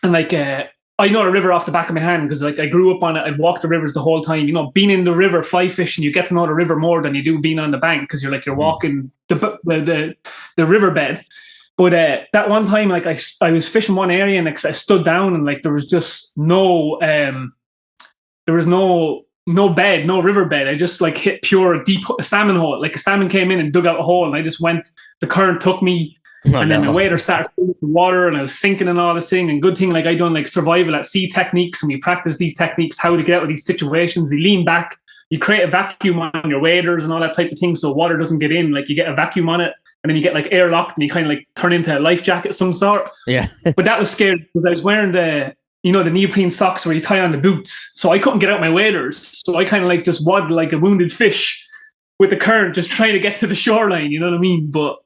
and like I know the river off the back of my hand, because like I grew up on it. I'd walk the rivers the whole time. You know, being in the river fly fishing, you get to know the river more than you do being on the bank, because you're walking the riverbed. But that one time, like I was fishing one area, and like, I stood down, and like there was just no bed, no riverbed. I just like hit pure deep salmon hole. Like a salmon came in and dug out a hole, and I just went. The current took me. And then the waiter started filling the water, and I was sinking and all this thing. And good thing, like I done like survival at sea techniques, and we practice these techniques, how to get out of these situations. You lean back, you create a vacuum on your waders and all that type of thing, so water doesn't get in. Like you get a vacuum on it, and then you get like airlocked, and you kind of like turn into a life jacket of some sort. Yeah. But that was scary, because I was wearing the neoprene socks where you tie on the boots, so I couldn't get out my waders. So I kind of like just waddled like a wounded fish with the current, just trying to get to the shoreline. You know what I mean? But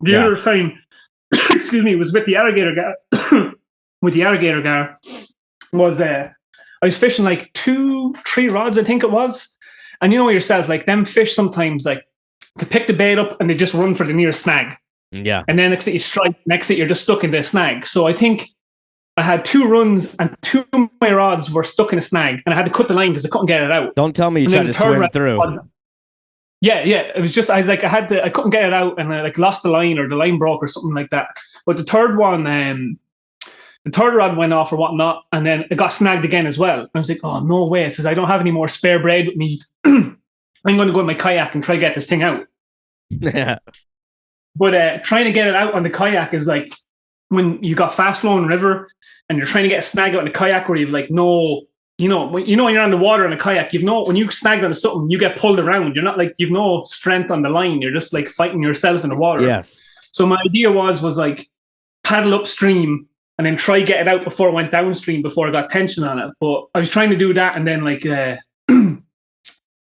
the other time, excuse me, was with the alligator gar. With the alligator gar, was I was fishing like 2-3 rods, I think it was. And you know yourself, like them fish sometimes like they pick the bait up and they just run for the nearest snag. Yeah. And then next thing you strike, next thing you're just stuck in the snag. So I think I had 2 runs, and 2 of my rods were stuck in a snag, and I had to cut the line because I couldn't get it out. Don't tell me you tried to swim through. Yeah. It was just I couldn't get it out, and I like lost the line, or the line broke or something like that. But the third one, the third rod went off or whatnot, and then it got snagged again as well. I was like, oh no way! It says I don't have any more spare braid with me. I'm going to go in my kayak and try to get this thing out. Yeah. But trying to get it out on the kayak is like when you got fast flowing river and you're trying to get a snag out in the kayak where you've like no. When you're on the water in a kayak, when you snag onto something, you get pulled around. You're not like, you've no strength on the line. You're just like fighting yourself in the water. Yes. So my idea was like paddle upstream and then try get it out before it went downstream, before I got tension on it. But I was trying to do that, and then like,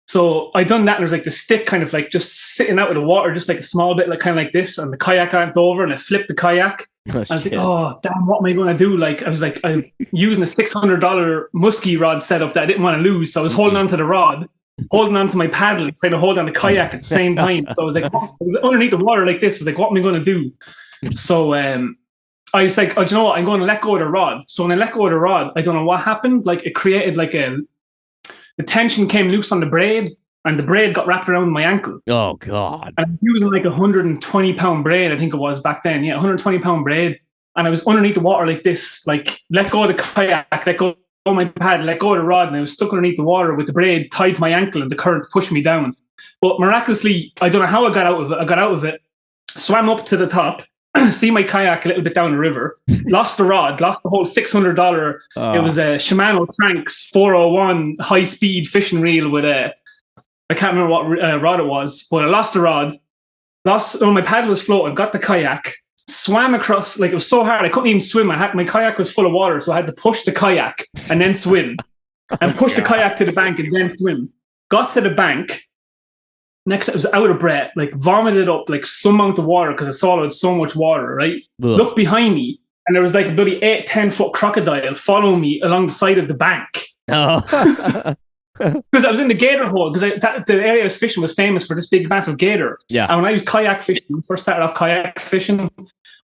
so I done that, and there was like the stick kind of like just sitting out of the water, just like a small bit, like kind of like this, and the kayak went over, and I flipped the kayak. I was like, oh, damn, what am I going to do? Like, I was like, I'm using a $600 muskie rod setup that I didn't want to lose. So I was holding on to the rod, holding on to my paddle, trying to hold on the kayak at the same time. So I was like, I was underneath the water like this. I was like, what am I going to do? So I was like, oh, do you know what? I'm going to let go of the rod. So when I let go of the rod, I don't know what happened. Like, it created like the tension came loose on the braid, and the braid got wrapped around my ankle. Oh, God. And I was using like 120-pound braid, I think it was back then. Yeah, 120-pound braid. And I was underneath the water like this, like let go of the kayak, let go of my pad, let go of the rod, and I was stuck underneath the water with the braid tied to my ankle, and the current pushed me down. But miraculously, I don't know how I got out of it. I got out of it, swam up to the top, see my kayak a little bit down the river, lost the rod, lost the whole $600. It was a Shimano Tranks 401 high-speed fishing reel with I can't remember what rod it was, but I lost the rod. My paddle was floating, got the kayak, swam across, like it was so hard, I couldn't even swim. My kayak was full of water, so I had to push the kayak and then swim. And push the kayak to the bank and then swim. Got to the bank. Next, I was out of breath, like vomited up like some amount of water because I swallowed so much water, right? Ugh. Looked behind me, and there was like a bloody 8-10 foot crocodile following me along the side of the bank. Oh. Because I was in the gator hole, because the area I was fishing was famous for this big massive gator. Yeah. And when I was kayak fishing, first started off kayak fishing,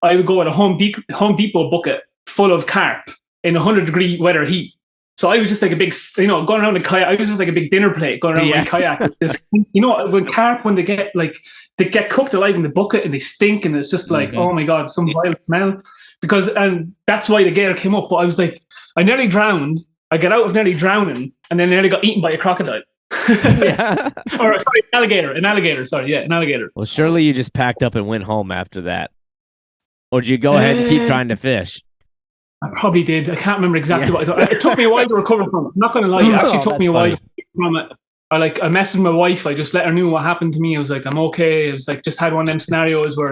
I would go at a Home Depot bucket full of carp in 100-degree weather heat. So I was just like a big, going around the kayak. I was just like a big dinner plate going around my kayak. With this, when carp, when they get cooked alive in the bucket and they stink, and it's just like, oh my God, some vile smell. And that's why the gator came up. But I was like, I nearly drowned. I got out of nearly drowning, and then nearly got eaten by a crocodile. Yeah. Or sorry, an alligator. Sorry, yeah, an alligator. Well, surely you just packed up and went home after that, or did you go ahead and keep trying to fish? I probably did. I can't remember exactly what I got. It took me a while to recover from it. I'm not going to lie. It actually took me a while from it. I messaged my wife. I just let her know what happened to me. I was like, I'm okay. It was like, just had one of them scenarios where,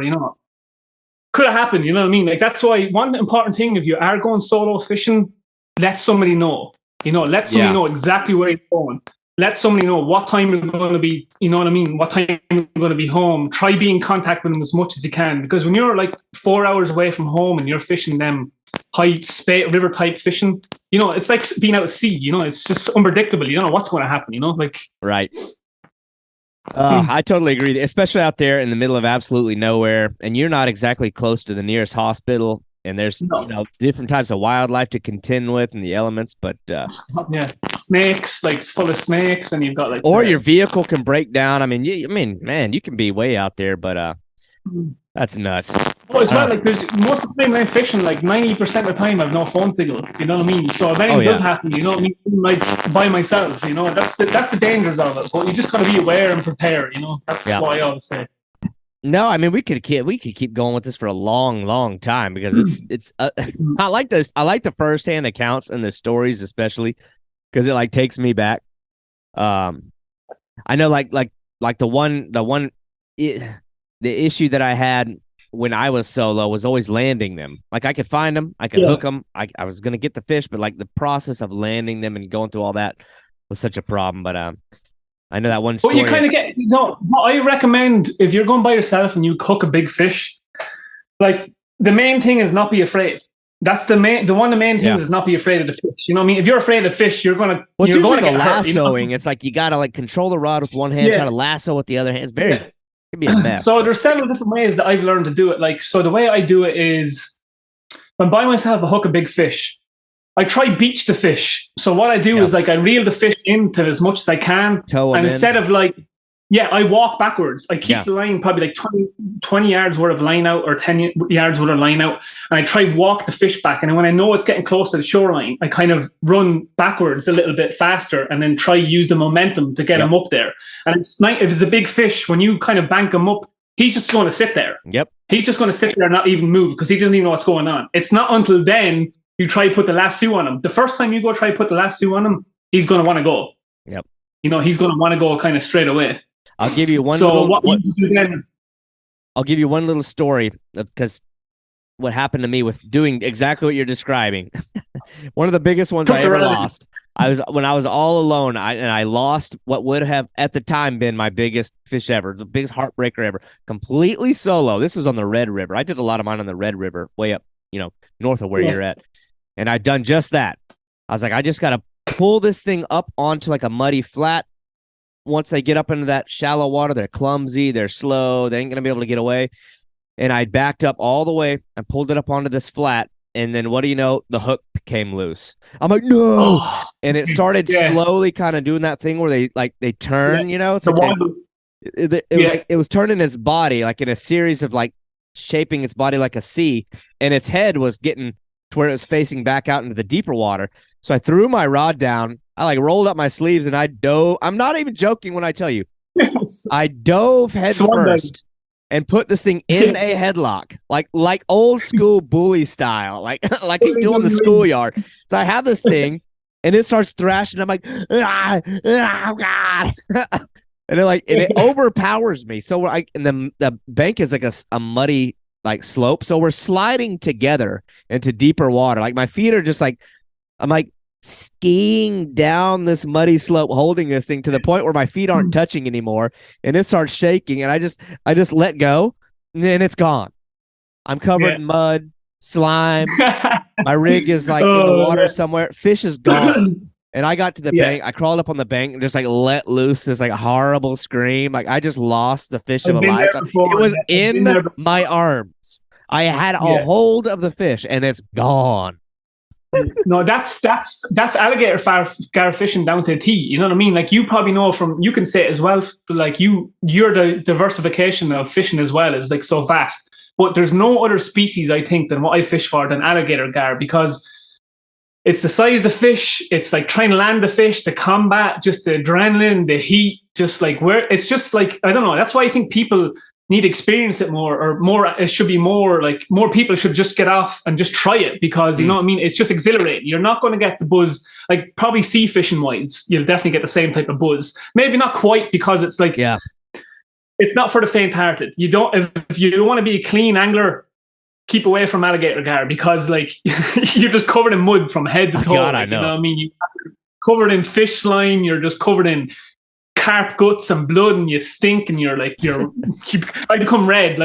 could have happened. You know what I mean? Like, that's why one important thing, if you are going solo fishing, let somebody know. Let somebody know exactly where you're going. Let somebody know what time you're going to be, you know what I mean? What time you're going to be home. Try being in contact with them as much as you can. Because when you're like 4 hours away from home and you're fishing them river type fishing, it's like being out at sea. It's just unpredictable. You don't know what's going to happen. Right. I totally agree, especially out there in the middle of absolutely nowhere, and you're not exactly close to the nearest hospital, and there's different types of wildlife to contend with and the elements, but snakes, like full of snakes, and you've got your vehicle can break down. I mean, man, you can be way out there, but that's nuts. Well, as well, most of the time when I'm fishing, 90% of the time I have no phone signal. You know what I mean? So if anything does happen, you know what I mean? Like by myself, that's the dangers of it. But you just got to be aware and prepare. That's what I always say. No, I mean we could keep going with this for a long, long time, because it's I like this. I like the firsthand accounts and the stories, especially because it takes me back. I know like the issue that I had when I was solo was always landing them. Like, I could find them, I could hook them, I was gonna get the fish, but the process of landing them and going through all that was such a problem. But I know that one story. Well, you kind of get, what I recommend, if you're going by yourself and you hook a big fish, the main thing is not be afraid. That's the main things is not be afraid of the fish. You know what I mean? If you're afraid of fish, you're going to get lassoing. It's like you got to control the rod with one hand, try to lasso with the other hand. It's it can be a mess. So there's several different ways that I've learned to do it. So the way I do it is, when by myself I hook a big fish, I try beach the fish. So what I do is I reel the fish into as much as I can. And instead of I walk backwards. I keep the line probably 20 yards worth of line out, or 10 yards worth of line out. And I try walk the fish back. And then when I know it's getting close to the shoreline, I kind of run backwards a little bit faster and then try use the momentum to get him up there. And if it's a big fish, when you kind of bank him up, he's just going to sit there. Yep. He's just going to sit there and not even move because he doesn't even know what's going on. It's not until then you try to put the lasso on him. The first time you go try to put the lasso on him, he's going to want to go. Yep. He's going to want to go kind of straight away. I'll give you one. I'll give you one little story, because what happened to me with doing exactly what you're describing. One of the biggest ones I ever lost. When I was all alone, I lost what would have at the time been my biggest fish ever, the biggest heartbreaker ever, completely solo. This was on the Red River. I did a lot of mine on the Red River, way up, north of where you're at. And I'd done just that. I was like, I just got to pull this thing up onto a muddy flat. Once they get up into that shallow water, they're clumsy, they're slow, they ain't going to be able to get away. And I backed up all the way and pulled it up onto this flat. And then what do you know? The hook came loose. I'm like, no. And it started slowly kind of doing that thing where they turn, It's it was turning its body in a series of shaping its body like a C, and its head was getting to where it was facing back out into the deeper water. So I threw my rod down. I rolled up my sleeves and I dove. I'm not even joking when I tell you, I dove head first and put this thing in a headlock, like old school bully style, like you do on the schoolyard. So I have this thing, and it starts thrashing. I'm like, oh God. And it overpowers me. So the bank is like a muddy like slope. So we're sliding together into deeper water. Like my feet are just like, I'm like skiing down this muddy slope, holding this thing to the point where my feet aren't touching anymore. And it starts shaking. And I just let go, and then it's gone. I'm covered in mud, slime. My rig is like in the water somewhere. Fish is gone. And I got to the bank. I crawled up on the bank and just like let loose this like horrible scream. Like I just lost the fish of a lifetime. It was in my arms. I had a hold of the fish, and it's gone. No, that's alligator gar fishing down to a T. You know what I mean? Like you probably know you can say it as well. Like your the diversification of fishing as well is like so vast. But there's no other species I think than what I fish for than alligator gar, because it's the size of the fish. It's like trying to land the fish, the combat, just the adrenaline, the heat, just like it's just like, I don't know. That's why I think people need to experience it more. It should be more like more people should just get off and just try it, because you know what I mean? It's just exhilarating. You're not going to get the buzz, like probably sea fishing wise, you'll definitely get the same type of buzz. Maybe not quite, because it's like, it's not for the faint hearted. You don't, if you don't want to be a clean angler, keep away from alligator gar, because like you're just covered in mud from head to toe. God, I You know. know what I mean? You're covered in fish slime. You're just covered in carp guts and blood, and you stink, and I become red.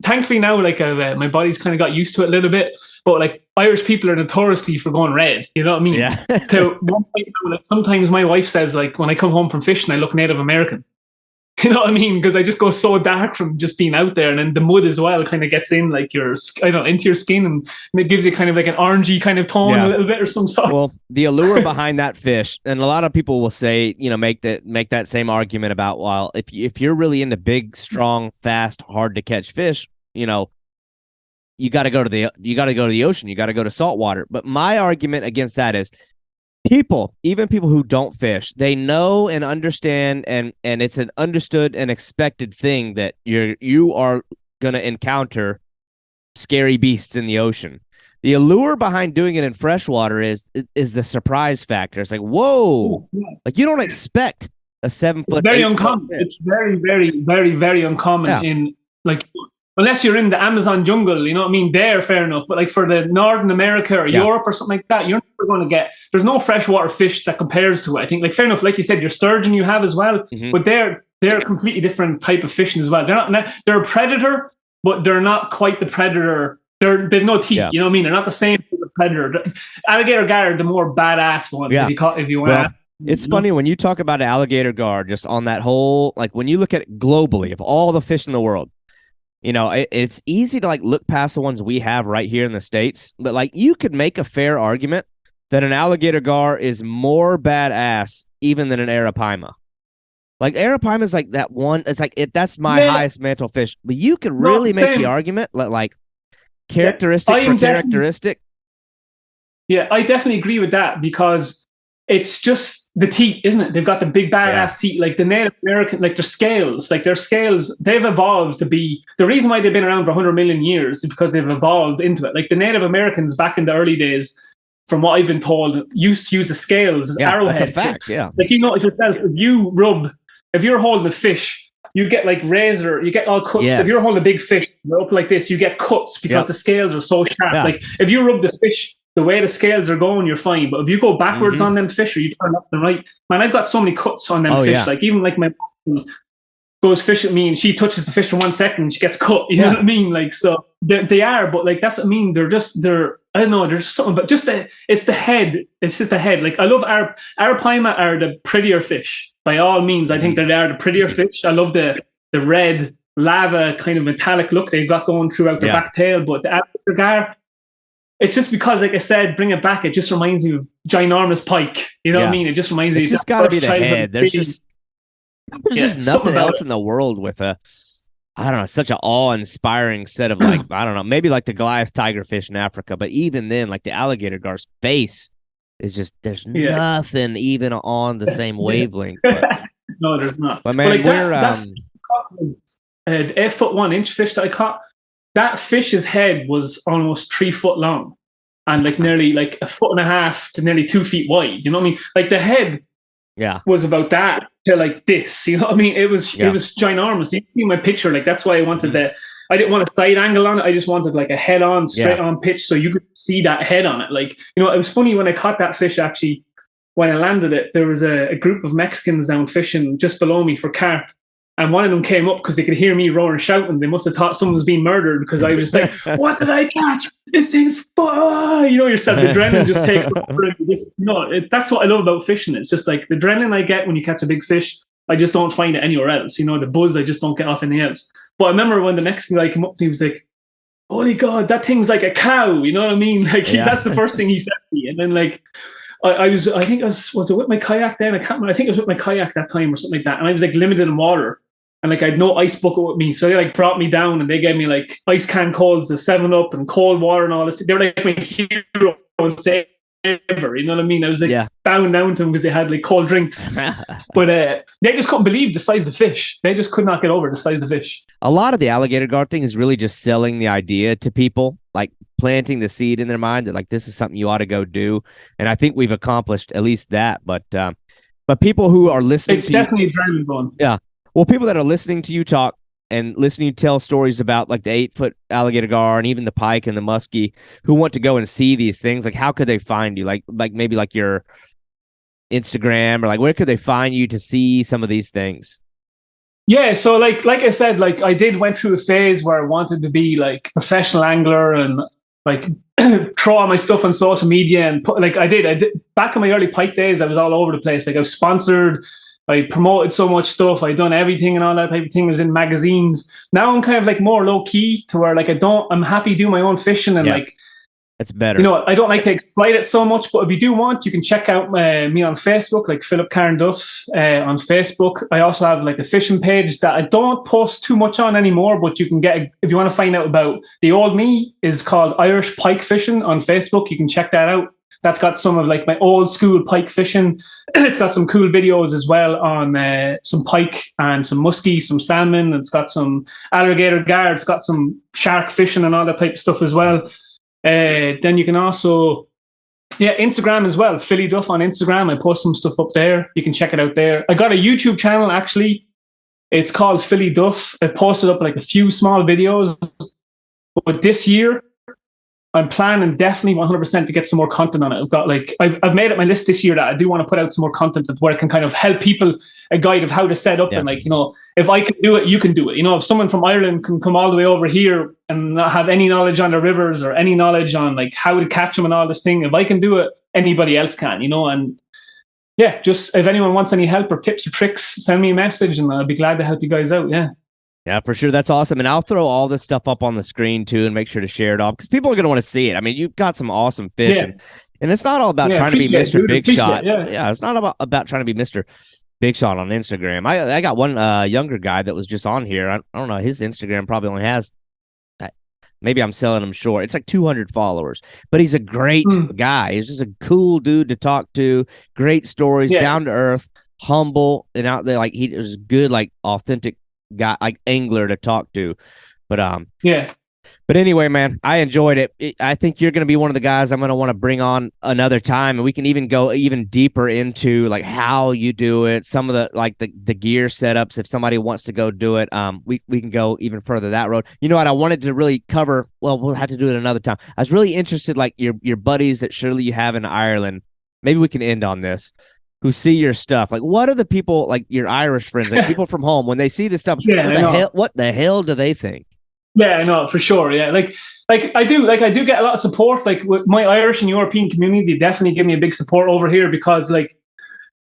Thankfully now, like my body's kind of got used to it a little bit. But like Irish people are notoriously for going red. You know what I mean? Yeah. To one point, like, sometimes my wife says, like, when I come home from fishing, I look Native American. You know what I mean? Because I just go so dark from just being out there, and then the mud as well kind of gets in, like into your skin, and it gives you kind of like an orangey kind of tone a little bit or some sort. Well, the allure behind that fish, and a lot of people will say, make that same argument about, well, if you're really into big, strong, fast, hard to catch fish, you got to go to the ocean, you got to go to salt water. But my argument against that is, even people who don't fish, they know and understand, and it's an understood and expected thing that you are going to encounter scary beasts in the ocean. The allure behind doing it in freshwater is the surprise factor. It's like, whoa, like you don't expect a 7 foot. It's very uncommon. It's very, very, very, very uncommon in like. Unless you're in the Amazon jungle, you know what I mean? There, fair enough. But like for the Northern America or Europe or something like that, you're never going to get. There's no freshwater fish that compares to it. I think, like, fair enough. Like you said, your sturgeon you have as well, but they're a completely different type of fishing as well. They're a predator, but they're not quite the predator. There's no teeth. You know what I mean? They're not the same as the predator. Alligator gar are the more badass one. Yeah. If you want to. It's funny when you talk about alligator gar, just on that whole, like when you look at it globally of all the fish in the world. It's easy to like look past the ones we have right here in the States, but like you could make a fair argument that an alligator gar is more badass even than an arapaima. Like arapaima is like that one. It's like that's my highest mantle fish, but you could really make the argument like characteristic for characteristic. Yeah, I definitely agree with that, because it's just the teeth, isn't it? They've got the big badass teeth, like the Native American, like their scales, they've evolved to be, the reason why they've been around for 100 million years is because they've evolved into it. Like the Native Americans back in the early days, from what I've been told, used to use the scales as arrowhead that's a fact, tips. Like, yourself, if you're holding a fish, you get like you get all cuts. If you're holding a big fish, you're up like this, you get cuts because the scales are so sharp. Like if you rub the fish, the way the scales are going, you're fine. But if you go backwards on them fish, or you turn up and right, man, I've got so many cuts on them fish. Like even like my mom goes fishing with me, and she touches the fish for 1 second, she gets cut. You know what I mean? Like, so they are, but like that's what I mean. They're I don't know. There's something, but it's the head. It's just the head. Like I love arapaima are the prettier fish by all means. I think that they are the prettier fish. I love the red lava kind of metallic look they've got going throughout their back tail. But the alligator gar, it's just because, like I said, bring it back. It just reminds me of ginormous pike. You know what I mean? It just reminds me. It's just got to be the head. There's just nothing else in the world with such an awe-inspiring set of like, I don't know, maybe like the Goliath tigerfish in Africa, but even then, like the alligator gar's face is just, there's nothing even on the same wavelength. But, no, there's not. But man, the 8 foot 1 inch fish that I caught. That fish's head was almost 3 foot long, and like nearly like 1.5 to nearly 2 feet wide. You know what I mean? Like the head was about that to like this. You know what I mean? It was ginormous. You can see my picture. Like that's why I wanted I didn't want a side angle on it. I just wanted like a head on, straight on pitch, so you could see that head on it. Like, you know, it was funny when I caught that fish. Actually, when I landed it, there was a group of Mexicans down fishing just below me for carp. And one of them came up because they could hear me roaring, shouting. They must have thought someone was being murdered because I was like, "What did I catch? This thing's you know yourself." The adrenaline just takes over. That's what I love about fishing. It's just like the adrenaline I get when you catch a big fish. I just don't find it anywhere else. You know, the buzz I just don't get off anything else. But I remember when the Mexican guy came up to me, he was like, "Holy God, that thing's like a cow." You know what I mean? Like that's the first thing he said to me. And then like was it with my kayak then? I can't remember. I think it was with my kayak that time or something like that. And I was like limited in water. And like I had no ice bucket with me, so they like brought me down and they gave me like ice can colds, the 7-Up and cold water and all this. They were like my hero and saver, you know what I mean? I was like bowing down to them because they had like cold drinks, but they just couldn't believe the size of the fish. They just could not get over the size of the fish. A lot of the alligator gar thing is really just selling the idea to people, like planting the seed in their mind that like this is something you ought to go do. And I think we've accomplished at least that. But people who are listening, it's definitely driving going. Yeah. Well, people that are listening to you talk and listening to you tell stories about like the 8-foot alligator gar and even the pike and the muskie who want to go and see these things, like how could they find you? Like maybe like your Instagram or like where could they find you to see some of these things? Yeah, so like I said, like I went through a phase where I wanted to be like a professional angler and like throw all my stuff on social media and put like I did back in my early pike days. I was all over the place. Like I was sponsored. I promoted so much stuff. I'd done everything and all that type of thing. I was in magazines. Now I'm kind of like more low key to where like I'm happy doing my own fishing and like it's better. You know, I don't like to exploit it so much, but if you do want, you can check out me on Facebook, like Philip Cairnduff on Facebook. I also have like a fishing page that I don't post too much on anymore, but you can get if you want to find out about the old me is called Irish Pike Fishing on Facebook. You can check that out. That's got some of like my old school pike fishing. It's got some cool videos as well on some pike and some muskie, some salmon. It's got some alligator gar. It's got some shark fishing and all that type of stuff as well. Then you can also, Instagram as well. Philly Duff on Instagram. I post some stuff up there. You can check it out there. I got a YouTube channel actually. It's called Philly Duff. I posted up like a few small videos. But this year, I'm planning definitely 100% to get some more content on it. I've got like I've made it my list this year that I do want to put out some more content where I can kind of help people a guide of how to set up and like, you know, if I can do it, you can do it. You know, if someone from Ireland can come all the way over here and not have any knowledge on the rivers or any knowledge on like how to catch them and all this thing, if I can do it, anybody else can, you know. And yeah, just if anyone wants any help or tips or tricks, send me a message and I'll be glad to help you guys out. Yeah, for sure. That's awesome. And I'll throw all this stuff up on the screen too and make sure to share it off because people are going to want to see it. I mean, you've got some awesome fish and it's not all about trying to be Mr. Big Shot. It's not about trying to be Mr. Big Shot on Instagram. I got one younger guy that was just on here. I don't know. His Instagram probably only has, maybe I'm selling him short. It's like 200 followers, but he's a great guy. He's just a cool dude to talk to. Great stories, down to earth, humble, and out there. Like he is good, like authentic guy, like angler to talk to. But anyway, man, I enjoyed it. I think you're going to be one of the guys I'm going to want to bring on another time, and we can even go even deeper into like how you do it, some of the like the gear setups. If somebody wants to go do it, we can go even further that road. You know what? I wanted to really cover. Well, we'll have to do it another time. I was really interested, like your buddies that surely you have in Ireland. Maybe we can end on this. Who see your stuff? Like, what are the people like your Irish friends, like people from home, when they see this stuff? What the hell do they think? Yeah, I know for sure. Yeah, like I do get a lot of support. Like with my Irish and European community, they definitely give me a big support over here because, like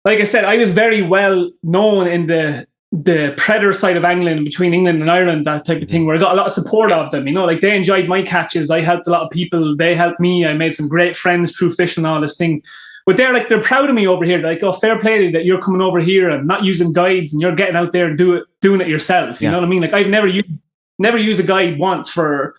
I said, I was very well known in the predator side of England, between England and Ireland, that type of thing, where I got a lot of support of them. You know, like they enjoyed my catches. I helped a lot of people. They helped me. I made some great friends through fishing and all this thing. But they're proud of me over here. They're like, oh, fair play that you're coming over here and not using guides and you're getting out there and doing it yourself. You know what I mean? Like I've never used a guide once for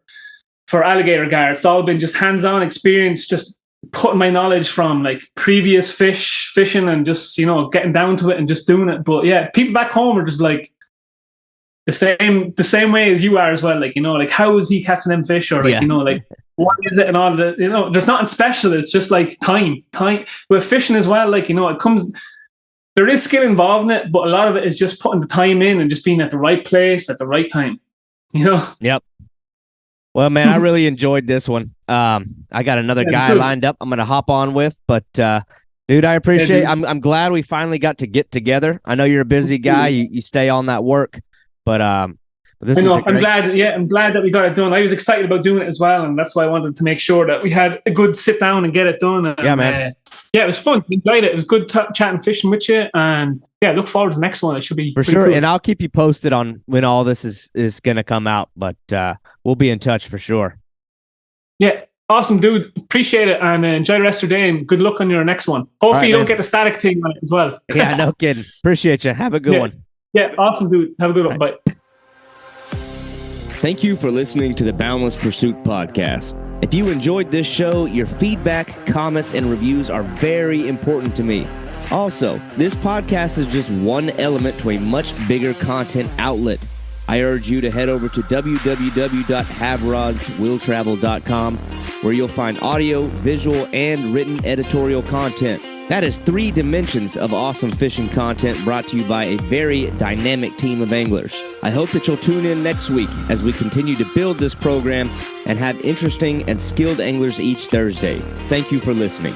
alligator gar. It's all been just hands-on experience, just putting my knowledge from like previous fishing and just, you know, getting down to it and just doing it. But yeah, people back home are just like, the same way as you are as well. Like, you know, like how is he catching them fish, or like, you know, like what is it and all the, you know, there's nothing special. It's just like time with fishing as well. Like, you know, there is skill involved in it, but a lot of it is just putting the time in and just being at the right place at the right time, you know? Yep. Well, man, I really enjoyed this one. I got another guy lined up I'm going to hop on with, but dude, I appreciate it. I'm glad we finally got to get together. I know you're a busy guy. You stay on that work, but this is I'm glad that we got it done. I was excited about doing it as well, and that's why I wanted to make sure that we had a good sit down and get it done. And, yeah, man. Yeah, it was fun. I enjoyed it. It was good chatting fishing with you, and yeah, look forward to the next one. It should be for sure. Cool. And I'll keep you posted on when all this is going to come out, but we'll be in touch for sure. Yeah, awesome, dude. Appreciate it, and enjoy the rest of your day, and good luck on your next one. Hopefully, you don't get the static thing on it as well. Yeah, no kidding. Appreciate you. Have a good one. Yeah, awesome, dude. Have a good one. Bye. Thank you for listening to the Boundless Pursuit Podcast. If you enjoyed this show, your feedback, comments, and reviews are very important to me. Also, this podcast is just one element to a much bigger content outlet. I urge you to head over to www.haverodswilltravel.com, where you'll find audio, visual, and written editorial content. That is 3 dimensions of awesome fishing content brought to you by a very dynamic team of anglers. I hope that you'll tune in next week as we continue to build this program and have interesting and skilled anglers each Thursday. Thank you for listening.